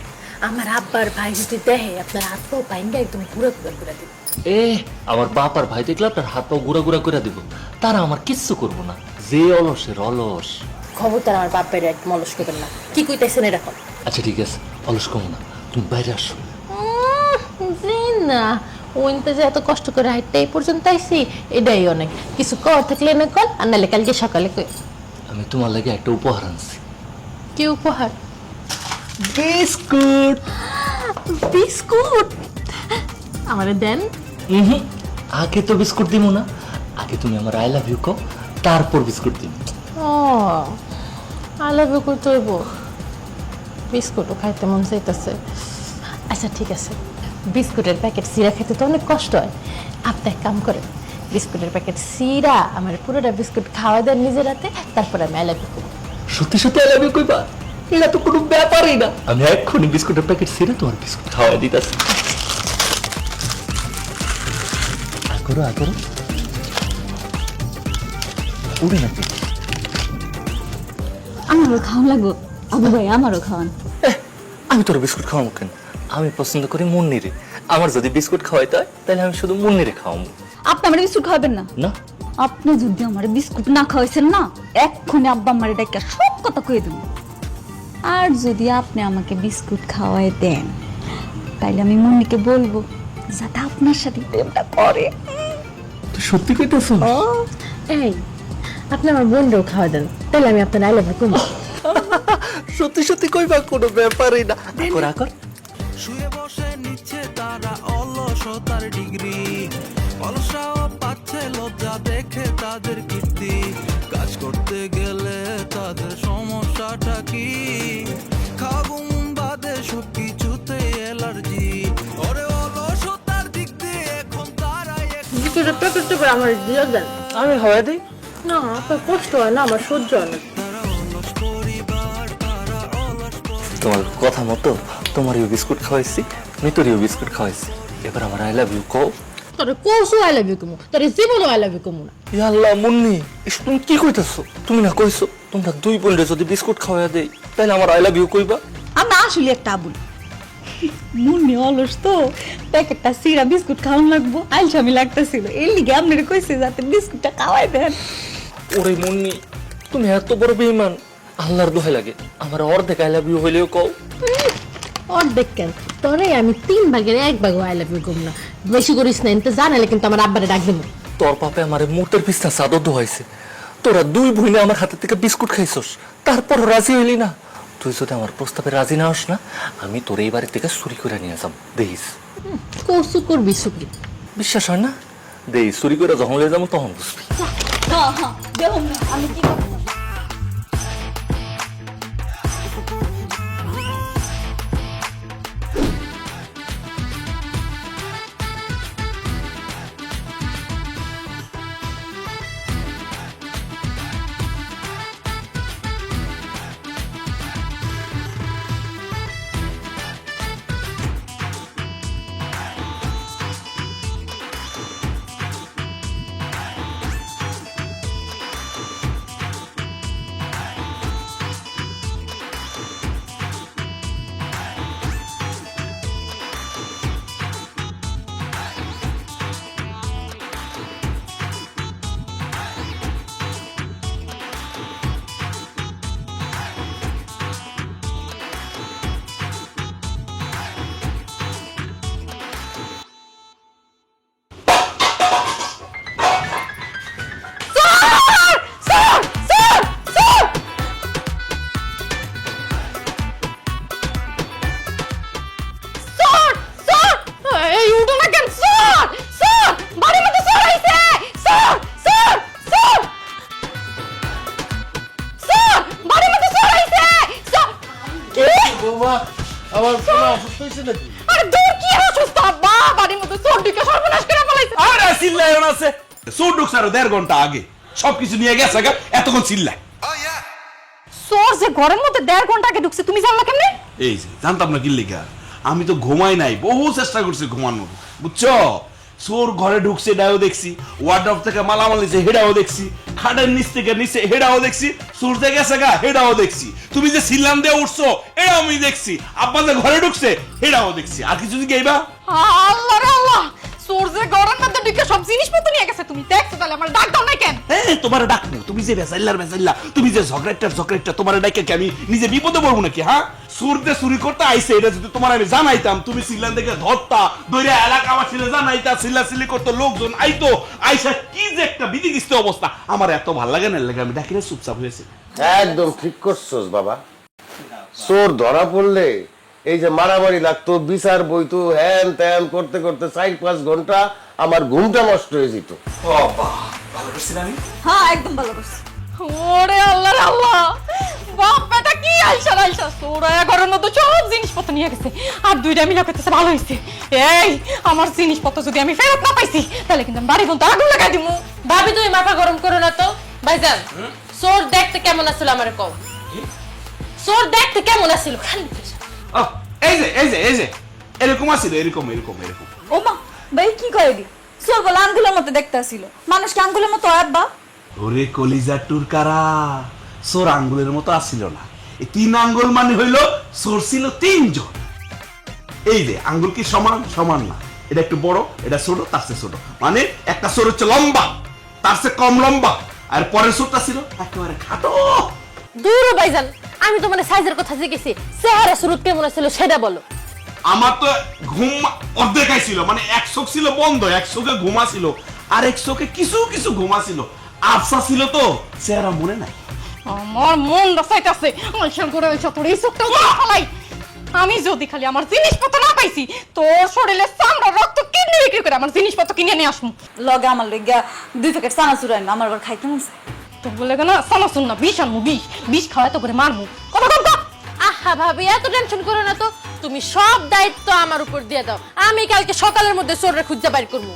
আমার আব্বার ভাই যদি দেখে আপনার হাত পাও ভাঙ্গা একদম ঘুরে ঘুরে ঘুরে দিব। আমার বাপ আর ভাই দেখলে আপনার হাত পা গুড়া গুড়া করে দিব, তারা আমার কিচ্ছু করবো না। যে অলসের অলস। খবরদার আমার বাপের একদম অলস করবেন না। কি কইতেছেন এরকম? আচ্ছা ঠিক আছে, অলস কমো না, তুমি বাইরে আসো। না ওইতে যে এত কষ্ট করে হাইটটা এই পর্যন্ত আইছি, এটাই অনেক। কিছু কর থাকলে না কল, আর নাহলে কালকে সকালে কই। আমি তোমার লাগে একটা উপহার আনছি। কি উপহার? বিস্কুট। বিস্কুট আমারে দেন। আগে তো বিস্কুট দিব না, আগে তুমি আমার আই লাভ ইউ কও, তারপর বিস্কুট দিব। ও আই লাভ ইউ করতে হইব, বিস্কুটও খাইতে মন চাইতেছে। আচ্ছা ঠিক আছে, বিস্কুটের প্যাকেট সিরা খেতে তো অনেক কষ্ট হয়। আপনি এক কাম করেন, বিস্কুটের প্যাকেট সিরা আমার পুরোটা বিস্কুট খাওয়া দেন নিজের হাতে, তারপর আমি আই লাভ ইউ করব। সত্যি সত্যি আই লাভ ইউ কইবা? এটা তো কোনো ব্যাপারই না। আমি এক্ষুনি বিস্কুটের প্যাকেট সিরা তোমার বিস্কুট খাওয়া দিতেছি। করো করো, উড়ে না। আমারও খাওয়ান লাগবো আবু ভাই, আমারও খাওয়ান। আমি তোর বিস্কুট খাওয়াবো কেন? আমি পছন্দ করি মুন্নিরে। আমার যদি বিস্কুট খাওয়াইতে হয় তাহলে আমি শুধু মুন্নিরে খাওয়াবো। আপনি আমার বিস্কুট খাওয়াবেন না? না, আপনি যদি আমার বিস্কুট না খাওয়াইছেন না, এক্ষুনি আব্বা আমারে ডাইকা সব কথা কয়ে দেব। আর যদি আপনি আমাকে বিস্কুট খাওয়াই দেন, তাইলে আমি মুন্নিকে বলবো যাতে আপনার সাথে প্রেমটা করে। তুই সত্যি কইতেছ? এই আপনি আমার বোনকেও খাওয়া দেন, তাহলে আমি আপনার আই লাভ ইউ করব। সত্যি সত্যি কইবা? কোনো ব্যাপারই না। কর কর। শুয়ে বসে নিচ্ছে তারা অলসতার ডিগ্রি, অলসাও পাচ্ছে লজ্জা দেখে তাদের কীর্তি। কাজ করতে গেলে তাদের সমস্যাটা কি? খাগুম বাদে সব কিছুতে অ্যালার্জি। ওরে অলসতার দিক দিয়ে এখন তারাই বিস্কুটের প্যাকেটটা করে আমার দিয়ে দেন, আমি খাওয়াই দিই। না আপনার কষ্ট হয় না, আমার সহ্য হয় না। তোমার কথা মতো তোমারও বিস্কুট খাওয়াইছি, মিতরিও বিস্কুট খাওয়াইছি। এবার আমার আই লাভ ইউ কও। তোর কোসও আই লাভ ইউ কমু, তোর জীবনও আই লাভ ইউ কমু না। ইয়া আল্লাহ মুন্নি, এসব তুমি কি কইতাছো? তুমি না কইছো তোমরা দুই বোনরে যদি বিস্কুট খাওয়াইয়া দেই তাহলে আমার আই লাভ ইউ কইবা? আমরা আসলে একটা আবুল, মুন্নি অলস তো, প্যাকেটটা সিরা বিস্কুট খাওয়ান লাগবো, আলসামি লাগতেছিল, এর লিগে আপনারা কইছে যাতে বিস্কুটটা খাওয়াই দেন। ওরে মুন্নি, তুমি এত বড় বেঈমান, আল্লাহর দোহাই লাগে আমার অর্ধেক আই লাভ ইউ হইলেও কও। অর্ধেক কেন, তোরে আমি 3 ভাগের 1 ভাগ আই লাভ ইউ কমু না। বেশি করিস না, এনতে জানালে কিন্তু আমার আব্বারে ডাক দেবো। তোর পাপে আমারে মোটের পিস্তা চাদর ধোয়াইছে, তোরা দুই বোনে আমার হাতে থেকে বিস্কুট খাইছস, তারপর রাজি হইলি না। তুই যদি আমার প্রস্তাবে রাজি না হস না, আমি তোর এই বাড়ি থেকে চুরি করে নিয়ে যাব। দেখিস কৌসু করবি সুকি, বিশ্বাস হয় না? দেই চুরি করে যখন লয়ে যাবো তখন বুঝবি। হ্যাঁ হ্যাঁ, দেখুন না আমি কি করবো। আমার কোনো অসুস্থ হয়েছে নাকি? আরে দূর কি অসুস্থ আব্বা, বাড়ির মধ্যে চোর ঢুকে সর্বনাশ করে ফেলাইছে। আরে চিল্লায় না আছে, চোর ঢুকছে আরো 1.5 ঘন্টা আগে, সবকিছু নিয়ে গেছে গা, এতক্ষণ চিল্লায়। চোর যে ঘরের মধ্যে 1.5 ঘন্টা আগে ঢুকছে, তুমি জানলা কেমনে? এই যে জানতাম না কি লেখা, আমি তো ঘুমাই নাই, বহু চেষ্টা করছি ঘুমানোর, বুঝছো? চোর ঘরে ঢুকছে এটাও দেখছি, ওয়ার্ডরোব থেকে মালামাল নিছে হেটাও দেখছি, খাটের নিচ থেকে নিচে হেডাও দেখছি, সূর্যে গেছে গা হেডাও দেখছি, তুমি যে সিলাম দিয়ে উঠছো এটাও আমি দেখছি, আব্বা যে ঘরে ঢুকছে হেডাও দেখছি। আর কিছু কি গাইবা? আল্লাহ রে আল্লাহ, সূর্যে গরম মধ্যে ঢুকে সব জিনিসপত্র নিয়ে গেছে। তুমি দেখছো তাহলে আমার ডাক দাও না কেন? তোমার ডাকবো, তুমি যে বেসাইল্লা, তুমি যে ঝগড়াটা তোমার ডাকে কি আমি নিজে বিপদে পড়বো নাকি? হ্যাঁ, সূর্যে চুরি করতে আইছে, এটা যদি তোমার আমি জানাইতাম, তুমি সিলান দেখে ধরতা, দৈরে এলাকাবাসীরা জানাইতা, সিল্লাসিল্লি করতো, লোকজন আইতো, আইসা কি যে একটা বিধিকিস্ত অবস্থা, আমার এত ভাল লাগে না, লাগে আমি ডাকিলে চুপচাপ হয়েছে। একদম ঠিক করছস বাবা। চোর ধরা পড়লে এই যে মারামারি লাগতো, বিচার বইতো, হ্যান ত্যান করতে করতে 4-5 ঘন্টা আমার ঘুমটা নষ্ট হয়ে যেত। ভালো করছি না আমি? হ্যাঁ একদম ভালো করছি। ওরে আল্লাহ রে আল্লাহ, বাপ বেটা কি আইসা তোরা ঘরের মধ্যে সব জিনিসপত্র নিয়ে গেছে। আর দুইটা মিলা করতেছে ভালো হয়েছে। এই আমার জিনিসপত্র যদি আমি ফেরত না পাইছি তাহলে কিন্তু আমি বাড়ি বন্ধ আগুন লাগাই দিমু। ভাবি তুমি মাথা গরম করো না তো। ভাইজান চোর দেখতে কেমন আছিল আমার কও? চোর দেখতে কেমন আছিল? খালি এই যে এরকম আছিল, এরকম। ও মা, ভাই কি করে দি? চোর বলে আঙ্গুলের মতো দেখতে আসিল, মানুষকে আঙ্গুলের মতো আব্বা? ওরে কলিজা টুরকারা, চোর আঙ্গুলের মতো আসছিল না, এই 3 আঙ্গুল মানে হইলো চোর ছিল 3 জন। এই যে আঙ্গুল কি সমান না, এটা একটু বড়, এটা ছোট, তার চেয়ে ছোট, মানে একটা চোর হচ্ছে লম্বা, তার চেয়ে কম লম্বা, আর পরের চোরটা ছিল একেবারে খাটো। দূর ভাইজান, আমি তো মানে সাইজের কথা জিজ্ঞেসি, চেহারা সুরত কেমন ছিল সেটা বলো। আমার তো ঘুম অর্ধেক ছিল, মানে এক চোখ ছিল বন্ধ, এক চোখে ঘুমা ছিল, আর এক চোখে কিছু ঘুমা ছিল, আফসা ছিল তো চেহারা মনে নাই। আমার মন চাইতাছে আলসার করে ওই তোর এই চোখটা ফালাই। আমি যদি খালি আমার জিনিসপত্র না পাইছি, তোর শরীরে চামড়া রক্ত কিডনি বিক্রি করে আমার জিনিসপত্র কিনে নিয়ে আসবো। লগে আমার লইগা 2 প্যাকেট চানাচুর আইন, আমার আবার খাইতে মন চায়। তো বলে কেন চানাচুর না, বিষ আনবো, বিষ খাওয়া তো করে মারবো। আহা ভাবি এত টেনশন করো না তো, তুমি সব দায়িত্ব আমার উপর দিয়ে দাও। আমি কালকে সকালের মধ্যে চোররে খুঁজে বাইর করবো।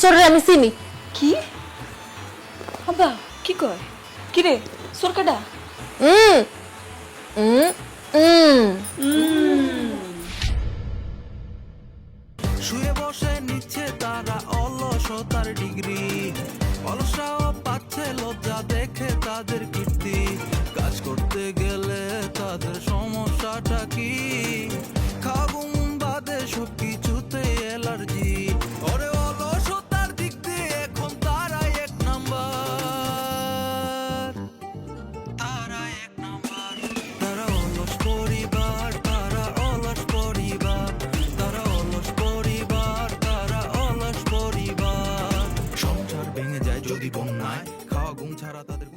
চোররে আমি চিনি। কি আব্বা কি কয়? কি রে চোর কাটা? শুয়ে বসে নিচ্ছে তারা অলসতার ডিগ্রি, অলসরাও পাচ্ছে লজ্জা দেখে তাদের কীর্তি, কাজ করতে গেলে তাদের সমস্যাটা কি? খাগুন বাদে সবকিছুতে অ্যালার্জি, ওরে অলসতার দিক দিয়ে এখন তারাই 1 নাম্বার, তারাই 1 নাম্বার। তারা অলস পরিবার, তারা অলস পরিবার, তারা অলস পরিবার, তারা অলস পরিবার। সংসার ভেঙে যায় যদি বন্যায়, খাওয়া ঘুম ছাড়া তাদের